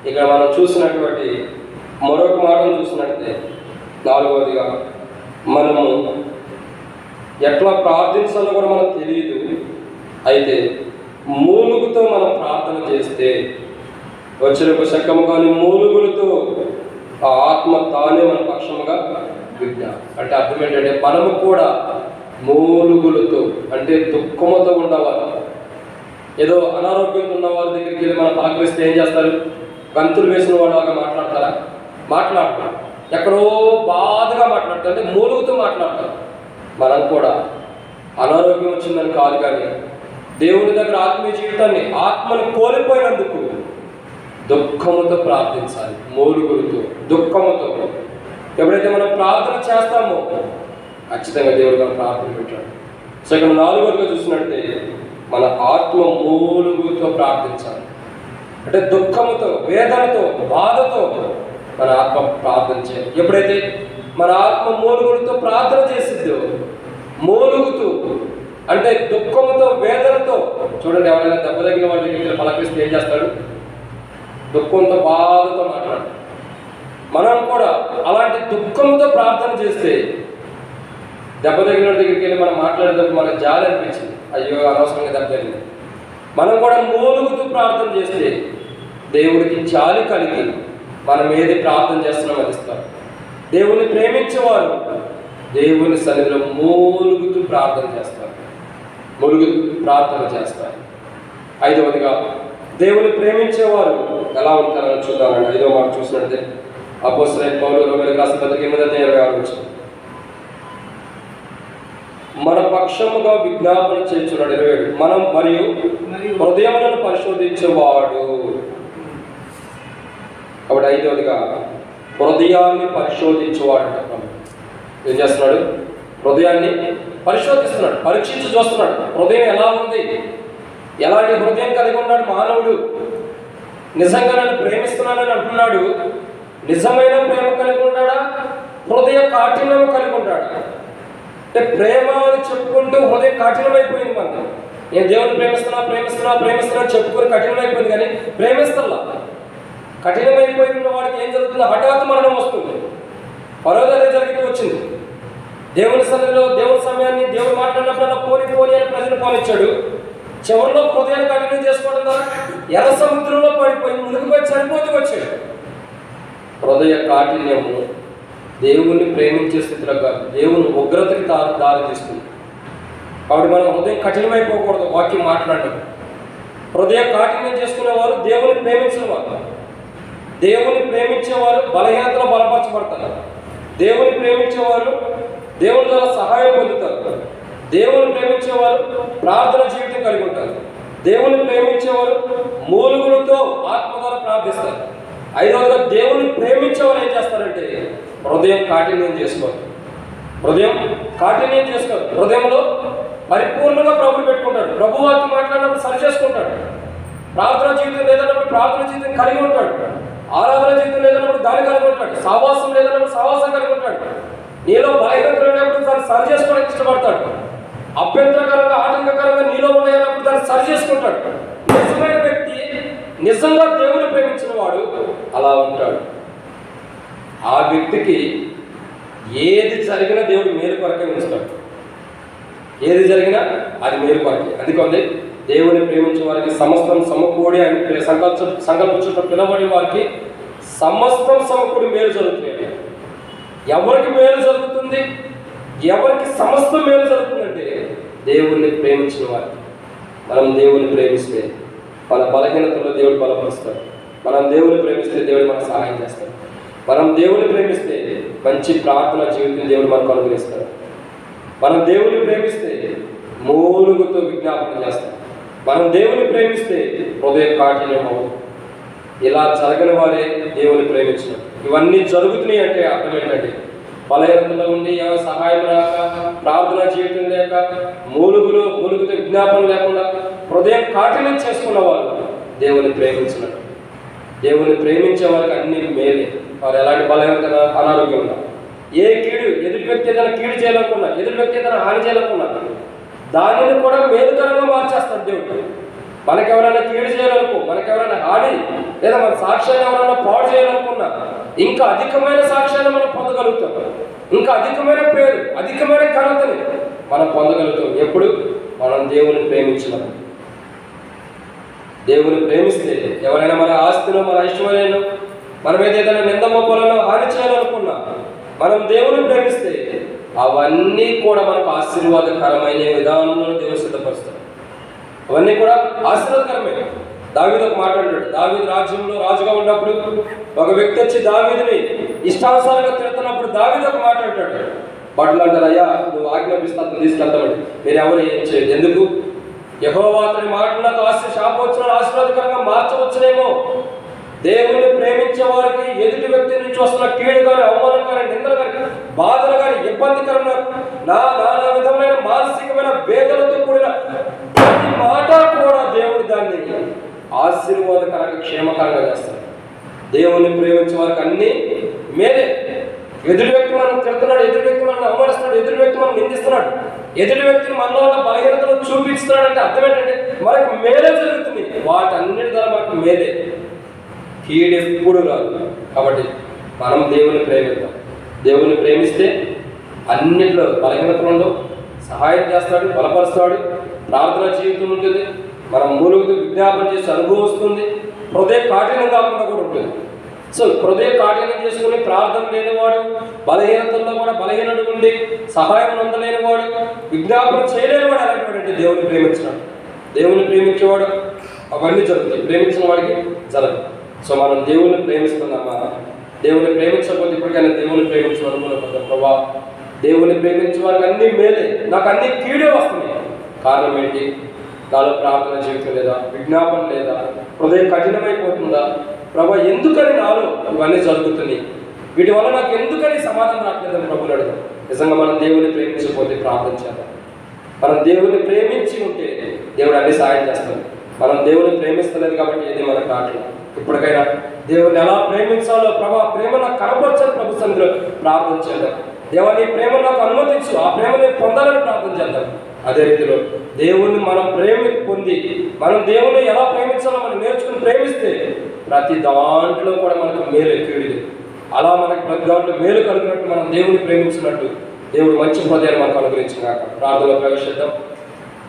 ఇక్కడ మనం చూసినటువంటి మరొక మాటను చూసినట్టే 4వదిగా మనము ఎట్లా ప్రార్థించాలో కూడా మనకు తెలియదు. అయితే మూలుగుతో మనం ప్రార్థన చేస్తే వచ్చిన శకము కానీ మూలుగులతో ఆ ఆత్మ తానే మన పక్షముగా విజ్ఞ. అంటే అర్థం ఏంటంటే మనము కూడా మూలుగులతో, అంటే దుఃఖముతో ఉన్నవారు, ఏదో అనారోగ్యంతో ఉన్న వారి దగ్గరికి వెళ్ళి మనం పలకరిస్తే ఏం చేస్తారు? గంతులు వేసిన వాళ్ళగా మాట్లాడతారా? మాట్లాడతారు. ఎక్కడో బాధగా మాట్లాడతారు, అంటే మూలుగుతూ మాట్లాడతారు. మనం కూడా అనారోగ్యం వచ్చిందని కాదు కానీ దేవుని దగ్గర ఆత్మీయ జీవితాన్ని, ఆత్మను కోల్పోయినందుకు దుఃఖముతో ప్రార్థించాలి. మూలుగులతో, దుఃఖముతో. ఎప్పుడైతే మనం ప్రార్థన చేస్తామో ఖచ్చితంగా దేవుడు మనం ప్రార్థన పెట్టాడు. సో ఇక్కడ 4వదిగా చూసినట్టే మన ఆత్మ మూలుగుతో ప్రార్థించాలి. అంటే దుఃఖముతో, వేదనతో, బాధతో మన ఆత్మ ప్రార్థన చేయాలి. ఎప్పుడైతే మన ఆత్మ మూలుగులతో ప్రార్థన చేసిద్దో, మూలుగుతూ అంటే దుఃఖముతో, వేదనతో. చూడండి, ఎవరైనా దెబ్బ తగిన వాళ్ళ దగ్గర పలకరిస్తే ఏం చేస్తాడు? దుఃఖంతో, బాధతో మాట్లాడు. మనం కూడా అలాంటి దుఃఖంతో ప్రార్థన చేస్తే దెబ్బ తగిన దగ్గరికి వెళ్ళి మనం మాట్లాడేటప్పుడు మనకు జాలి అనిపించింది, అయ్యో అనవసరంగా దెబ్బ తగిలింది. మనం కూడా మూలుగుతూ ప్రార్థన చేస్తే దేవుడికి జాలి కలిగి మనం ఏది ప్రార్థన చేస్తున్నామో అది ఇస్తాం. దేవుని ప్రేమించేవారు దేవుని సన్నిధిలో మూలుగుతూ ప్రార్థన చేస్తారు. మూలుగుతూ ప్రార్థన చేస్తారు. 5వదిగా దేవుని ప్రేమించేవారు ఎలా ఉంటారని చూద్దామండి. 5వ మాట చూసినట్టే అపోస్తలుడైన పౌలు రోమీయులకు రాసిన పత్రిక 8:26 మన పక్షముగా విజ్ఞాపన చేస్తున్నాడు. 27 మనం మరియు హృదయములను పరిశోధించేవాడు. కాబట్టి 5వదిగా హృదయాన్ని పరిశోధించేవాడు. ఏం చేస్తున్నాడు? హృదయాన్ని పరిశోధిస్తున్నాడు, పరీక్షించి చూస్తున్నాడు. హృదయం ఎలా ఉంది, ఎలాంటి హృదయం కలిగి ఉన్నాడు మానవుడు. నిజంగా నన్ను ప్రేమిస్తున్నానని అంటున్నాడు, నిజమైన ప్రేమ కలిగి ఉన్నాడా? హృదయ కాఠిన్యం కలిగి ఉంటాడు. అంటే ప్రేమ అని చెప్పుకుంటూ హృదయం కఠినమైపోయింది. మనం నేను దేవుని ప్రేమిస్తున్నా చెప్పుకొని కఠినమైపోయింది, కానీ ప్రేమిస్తల్లా. కఠినమైపోయిన వాడికి ఏం జరుగుతుందో హఠాత్తు మరణం వస్తుంది. పరోధ జరిగితే వచ్చింది. దేవుని సన్నిధిలో దేవుని సమయాన్ని దేవుడు మాట్లాడినప్పుడల్లా పోని అని ప్రజలు పోనిచ్చాడు. చివరిలో హృదయాన్ని కఠినం చేసుకోవడం ద్వారా ఎర్ర సముద్రంలో పడిపోయి మునిగిపోయి చనిపోతూ వచ్చాడు. హృదయ కాఠిన్యము దేవుణ్ణి ప్రేమించే స్థితిలో కాదు, దేవుని ఉగ్రతకి దారి తీస్తుంది. కాబట్టి మనం హృదయం కఠినమైపోకూడదు. వాక్యం మాట్లాడడం, హృదయ కాఠిన్యం చేసుకునేవారు దేవుని ప్రేమించేవారు. దేవుని ప్రేమించేవారు బలహీనతలో బలపరచబడతారు. దేవుని ప్రేమించేవారు దేవుని ద్వారా సహాయం పొందుతారు. దేవుని ప్రేమించేవారు ప్రార్థన జీవితం కలిగి ఉంటారు. దేవుని ప్రేమించేవారు మూలుగులతో ఆత్మ ద్వారా ప్రార్థిస్తారు. 5వదిగా దేవుని ప్రేమించేవారు ఏం చేస్తారంటే హృదయం కాఠిన్యం చేసుకోరు. హృదయంలో పరిపూర్ణంగా ప్రభుని పెట్టుకుంటాడు. ప్రభు వాక్యం మాట్లాడినప్పుడు సరి చేసుకుంటాడు. ప్రార్థన జీవితం లేదన్నప్పుడు ప్రార్థన జీవితం కలిగి ఉంటాడు. ఆరాధన జీవితం లేదన్నప్పుడు దాన్ని కలిగి ఉంటాడు. సావాసం లేదన్నప్పుడు సావాసం కలిగి ఉంటాడు. నీలో బలహీనతలు ఉన్నప్పుడు దాన్ని సరి చేసుకోవడానికి ఇష్టపడతాడు. అభ్యంతరకరంగా ఆటంకకరంగా నీలో ఉన్నాయన్నప్పుడు దాన్ని సరి చేసుకుంటాడు. నిజమైన వ్యక్తి, నిజంగా దేవుని ప్రేమించిన వాడు అలా ఉంటాడు. ఆ వ్యక్తికి ఏది జరిగినా దేవుడు మేలు కొరకే ఉంచుతాడు. ఏది జరిగినా అది మేలు కొరకే. అందుకే దేవుని ప్రేమించిన వారికి సమస్తం సమకూడి అని సంకల్పించుట పిలబడి వారికి సమస్తం సమకూడి మేలు జరుగుతుంది. ఎవరికి మేలు జరుగుతుంది? ఎవరికి సమస్తం మేలు జరుగుతుందంటే దేవుణ్ణి ప్రేమించిన వారికి. మనం దేవుని ప్రేమిస్తే మన బలహీనతలో దేవుడు బలపరుస్తాడు. మనం దేవుని ప్రేమిస్తే దేవుడు మనకు సహాయం చేస్తాడు. మనం దేవుని ప్రేమిస్తే మంచి ప్రార్థన జీవితం దేవుడు మనకు అనుగ్రహిస్తాడు. మనం దేవుని ప్రేమిస్తే మూలుగుతో విజ్ఞాపన చేస్తాం. మనం దేవుని ప్రేమిస్తే హృదయ కాఠిన్యం అవుతుంది. ఇలా జరగని వారే దేవుని ప్రేమించడం. ఇవన్నీ జరుగుతున్నాయి అంటే అర్థం ఏంటంటే బలహీనతలో ఉండి సహాయం రాక, ప్రార్థన జీవితం లేక, మూలుగుతో విజ్ఞాపన లేకుండా హృదయం కాఠిన్యం చేసుకున్న వాళ్ళు దేవుని ప్రేమించినట్టు. దేవుని ప్రేమించే వారికి అన్ని మేలే. వారు ఎలాంటి బలహీనత, అనారోగ్యం ఉన్నా, ఏ కీడు, ఎదుటి వ్యక్తి ఏదైనా కీడు చేయాలనుకున్నా, ఎదుటి వ్యక్తి ఏదైనా హాని చేయాలనుకున్నా దానిని కూడా మేలుకరంగా మార్చేస్తాడు దేవుడు. మనకెవరైనా కీడు చేయాలనుకో, మనకెవరైనా హాని లేదా మన సాక్ష్యాన్ని ఎవరైనా పాడు చేయాలనుకున్నా ఇంకా అధికమైన సాక్ష్యాన్ని మనం పొందగలుగుతాం. ఇంకా అధికమైన పేరు, అధికమైన ఘనతని మనం పొందగలుగుతాం. ఎప్పుడు మనం దేవుని ప్రేమించినాం. దేవుని ప్రేమిస్తే ఎవరైనా మన ఆస్తిలో, మన ఐశ్వర్యంలో, మనం ఏదైనా నింద మొక్కలలో హాని చేయాలనుకున్నా మనం దేవుని ప్రేమిస్తే అవన్నీ కూడా మనకు ఆశీర్వాదకరమైన విధానంలో దేవుడు సిద్ధపరుస్తాడు. అవన్నీ కూడా ఆశీర్వాదకరమే. దావీదు ఒక మాట అంటాడు. దావీదు రాజ్యంలో రాజుగా ఉన్నప్పుడు ఒక వ్యక్తి వచ్చి దావీదుని ఇష్టానుసారంగా తిడుతున్నప్పుడు దావీదు ఒక మాట అంటాడు. బట్టలు అంటారు, అయ్యా నువ్వు ఆజ్ఞాపిస్తా తీసుకెళ్తామని. మీరు ఎవరు ఏం చేయదు. ఎందుకు? యెహోవా అతని మాటలకు శాపవచనాలు ఆశీర్వాదకరంగా మార్చవచ్చునేమో. దేవుని ప్రేమించే వారికి ఎదుటి వ్యక్తి నుంచి వస్తున్న కీడు కానీ, అవమానం కానీ, నిందలు కానీ, బాధలు కానీ, ఇబ్బందికరమైన నానా విధమైన మానసికమైన వేదనతో కూడిన ప్రతి మాట కూడా దేవుడు దాన్ని ఆశీర్వాదకరంగా, క్షేమకరంగా చేస్తాడు. దేవుని ప్రేమించే వారికి అన్ని మేలే. ఎదుటి వ్యక్తి మనం తిడుతున్నాడు, ఎదుటి వ్యక్తి మనం అవమానిస్తున్నాడు, ఎదుటి వ్యక్తి మనం నిందిస్తున్నాడు, ఎదుటి వ్యక్తిని మనలో ఉన్న బలహీనతను చూపిస్తున్నాడు అంటే అర్థం ఏంటంటే మనకు మేలే జరుగుతుంది. వాటన్నిటి ద్వారా మనకు మేలే, కీడెప్పుడు రాదు. కాబట్టి మనం దేవుని ప్రేమిద్దాం. దేవుని ప్రేమిస్తే అన్నింటిలో బలహీనతలు ఉండవు, సహాయం చేస్తాడు, బలపరుస్తాడు, ప్రార్థన జీవితం ఉంటుంది, మనం మూలుగుతూ విజ్ఞాపన చేసి అనుభవం వస్తుంది, హృదయ కాఠిన్యం కాకుండా కూడా ఉంటుంది. సో హృదయ కాఠిన్యం చేసుకుని ప్రార్థన లేనివాడు, బలహీనతల్లో కూడా బలహీనత ఉండి సహాయం అందలేనివాడు, విజ్ఞాపన చేయలేనివాడు ఎలాంటి దేవుని ప్రేమించినాడు. దేవుని ప్రేమించేవాడు అవన్నీ జరుగుతాయి, ప్రేమించిన వాడికి జరగదు. సో మనం దేవుని ప్రేమిస్తున్నామా? దేవుని ప్రేమించకపోతే ఇప్పటికైనా దేవుని ప్రేమించిన అనుకున్న ప్రభా, దేవుని ప్రేమించే వారికి అన్ని మేలే, నాకు అన్ని కీడే వస్తున్నాయి. కారణం ఏంటి? నాలో ప్రార్థన జీవితం లేదా, విజ్ఞాపన లేదా, హృదయం కఠినమైపోతుందా? ప్రభా ఎందుకని నాలో ఇవన్నీ జరుగుతున్నాయి, వీటి వల్ల నాకు ఎందుకని సమాధానం రావట్లేదని ప్రభుని అడుగుతాం. నిజంగా మనం దేవుని ప్రేమించకపోతే ప్రార్థన చేద్దాం. మనం దేవుని ప్రేమించి ఉంటే దేవుడు అన్ని సహాయం చేస్తాడు. మనం దేవుని ప్రేమిస్తలేదు కాబట్టి ఏది మనకు రావట్లేదు. ఇప్పటికైనా దేవుని ఎలా ప్రేమించాలో ప్రభా, ప్రేమ నాకు కనపరచని ప్రభు సన్నిధిలో ప్రార్థన చేద్దాం. దేవా నీ ప్రేమ నాకు అనుమతించు, ఆ ప్రేమని పొందాలని ప్రార్థన చేద్దాం. అదే రీతిలో దేవుణ్ణి మనం పొంది మనం దేవుని ఎలా ప్రేమించాలో మనం నేర్చుకుని ప్రేమిస్తే ప్రతి దాంట్లో కూడా మనకు మేలు కీడు. అలా మనకు ప్రతి దాంట్లో మేలు కలిగినట్టు మనం దేవుని ప్రేమించినట్టు దేవుడు మంచి హృదయాన్ని మనకు అనుగ్రహించినాక ప్రార్థనలో ప్రవేశిద్దాం.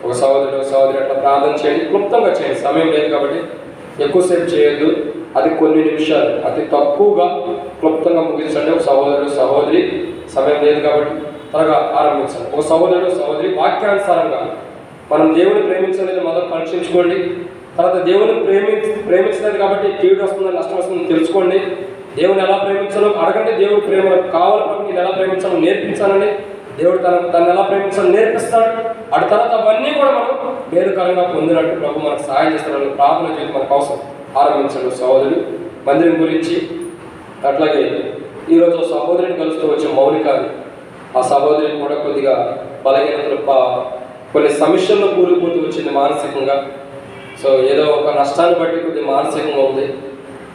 ఒక సహోదరి అట్లా ప్రార్థన చేయండి, క్లుప్తంగా చేయండి. సమయం లేదు కాబట్టి ఎక్కువసేపు చేయొద్దు. అది కొన్ని నిమిషాలు, అతి తక్కువగా క్లుప్తంగా ముగించండి. ఒక సహోదరి సమయం లేదు కాబట్టి త్వరగా ఆరంభించండి. ఒక సహోదరి వాక్యానుసారంగా మనం దేవుని ప్రేమించలేదు మొదలు పరీక్షించుకోండి. తర్వాత దేవుని ప్రేమించలేదు కాబట్టి కీడు వస్తుందని, నష్టం వస్తుందని తెలుసుకోండి. దేవుని ఎలా ప్రేమించాలో అడగండి. దేవుడు ప్రేమ కావాలని నేను ఎలా ప్రేమించాలో నేర్పించాలని దేవుడు తను ఎలా ప్రేమించాలో నేర్పిస్తాడు. అటు తర్వాత అవన్నీ కూడా మనం మేలుకరంగా పొందినట్టు ప్రభు మనకు సహాయం చేస్తాడని ప్రార్థన చేసి మనకు అవసరం. ఆరంభించండి సహోదరుడు మందిరం గురించి. అట్లాగే ఈరోజు సహోదరిని కలుస్తూ వచ్చే మౌలిక, ఆ సహోదరిని కూడా కొద్దిగా బలహీనతలు కొన్ని సమస్యల్లో కూలిపోతూ వచ్చింది మానసికంగా. సో ఏదో ఒక నష్టాన్ని బట్టి కొద్దిగా మానసికంగా ఉంది,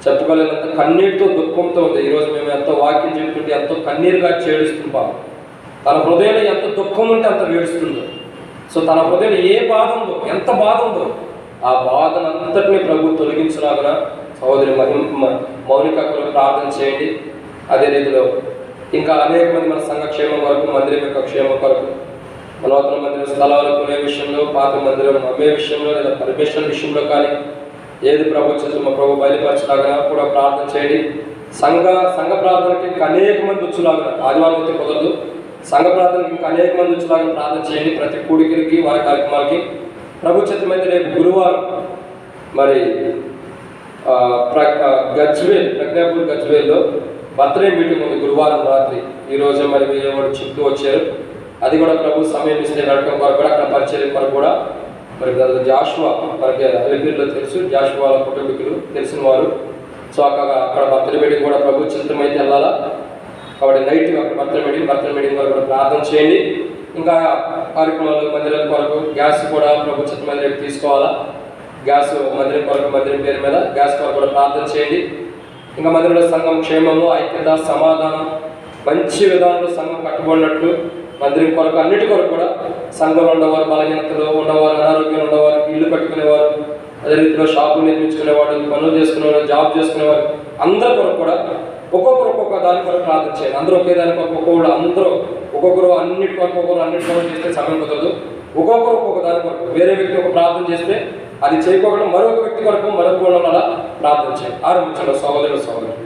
చెప్పగలిగినంత కన్నీటితో దుఃఖంతో ఉంది. ఈరోజు మేము ఎంతో వాక్యం చెప్తుంటే ఎంతో కన్నీరుగా చేడుస్తున్నాం. తన హృదయంలో ఎంత దుఃఖం ఉంటే అంత వేడుస్తుందో. సో తన హృదయంలో ఏ బాధ ఉందో, ఎంత బాధ ఉందో, ఆ బాధనంతటినీ ప్రభు తొలగించలాగా సహోదరి మౌనిక కొరకు ప్రార్థన చేయండి. అదే రీతిలో ఇంకా అనేక మంది మన సంఘ క్షేమం కొరకు, మందిరం యొక్క క్షేమం కొరకు, నూతన మందిర స్థలాలు కొనే విషయంలో, పాత మందిరం అమ్మే విషయంలో, లేదా పర్మిషన్ విషయంలో కానీ ఏది ప్రభు చేస్తున్న ప్రభు బయలుపరచలాగా కూడా ప్రార్థన చేయండి. సంఘ ప్రార్థనకి ఇంకా అనేక మంది వచ్చేలాగా, ఆదివారం అయితే కుదరదు, సంఘ ప్రార్థనకి ఇంకా అనేక మంది వచ్చేలాగా ప్రార్థన చేయండి. ప్రతి కూడికలకి వారి కార్యక్రమాలకి ప్రభు చిత్తమైతే రేపు గురువారం మరి ప్రజ్ఞాపూర్ గజ్వేల్లో బర్త్డే మీటింగ్ ఉంది గురువారం రాత్రి. ఈరోజు మరి వీళ్ళు చెప్తూ వచ్చారు. అది కూడా ప్రభు సమయం ఇస్తే వెళ్ళడం కొరకు కూడా అక్కడ పరిచయం కొరకు కూడా మరి జాషువా మనకి అలిపిరిలో తెలుసు, జాషువా కుటుంబీకులు తెలిసిన వారు. సో అక్కడ బర్త్డే మీటింగ్ కూడా ప్రభు చిత్తమైతే వెళ్ళాలా. కాబట్టి నైట్ అక్కడ బర్త్డే మీటింగ్ కొరకు కూడా ప్రార్థన చేయండి. ఇంకా కార్యక్రమాలు మందిరం కొరకు గ్యాస్ కూడా ప్రభు చిత్తమైన రేపు తీసుకోవాలా. గ్యాస్ మందిరం కొరకు, మందిరం పేరు మీద గ్యాస్ కొరకు కూడా ప్రార్థన చేయండి. ఇంకా మందిరంలో సంఘం క్షేమము, ఐక్యత, సమాధానం, మంచి విధానంలో సంఘం కట్టుబడినట్లు మందిరం కొరకు, అన్నిటి కొరకు కూడా సంఘంలో ఉన్నవారు, బలహీనతలో ఉన్నవారు, అనారోగ్యంలో ఉన్నవారు, ఇల్లు కట్టుకునేవారు, అదే రీతిలో షాపులు నిర్మించుకునేవాడు, పనులు చేసుకునేవారు, జాబ్ చేసుకునేవారు, అందరి కొరకు కూడా ఒక్కొక్కరు ఒక్కొక్క దాని కొరకు ప్రార్థన చేయండి. అందరూ ఒకే దాని కొరకు ఒక్కొక్కరు, అందరూ ఒక్కొక్కరు అన్నిటి కొరకు చేస్తే సమయం కుదరదు. ఒక్కొక్కరు ఒక్కొక్క దాని కొరకు, వేరే వ్యక్తి ఒక ప్రార్థన చేస్తే అది చేయకుండా మరొక వ్యక్తి కొరకు మరొక అలా ప్రార్థన చేయండి. ఆరంభించండి సహోదరులు.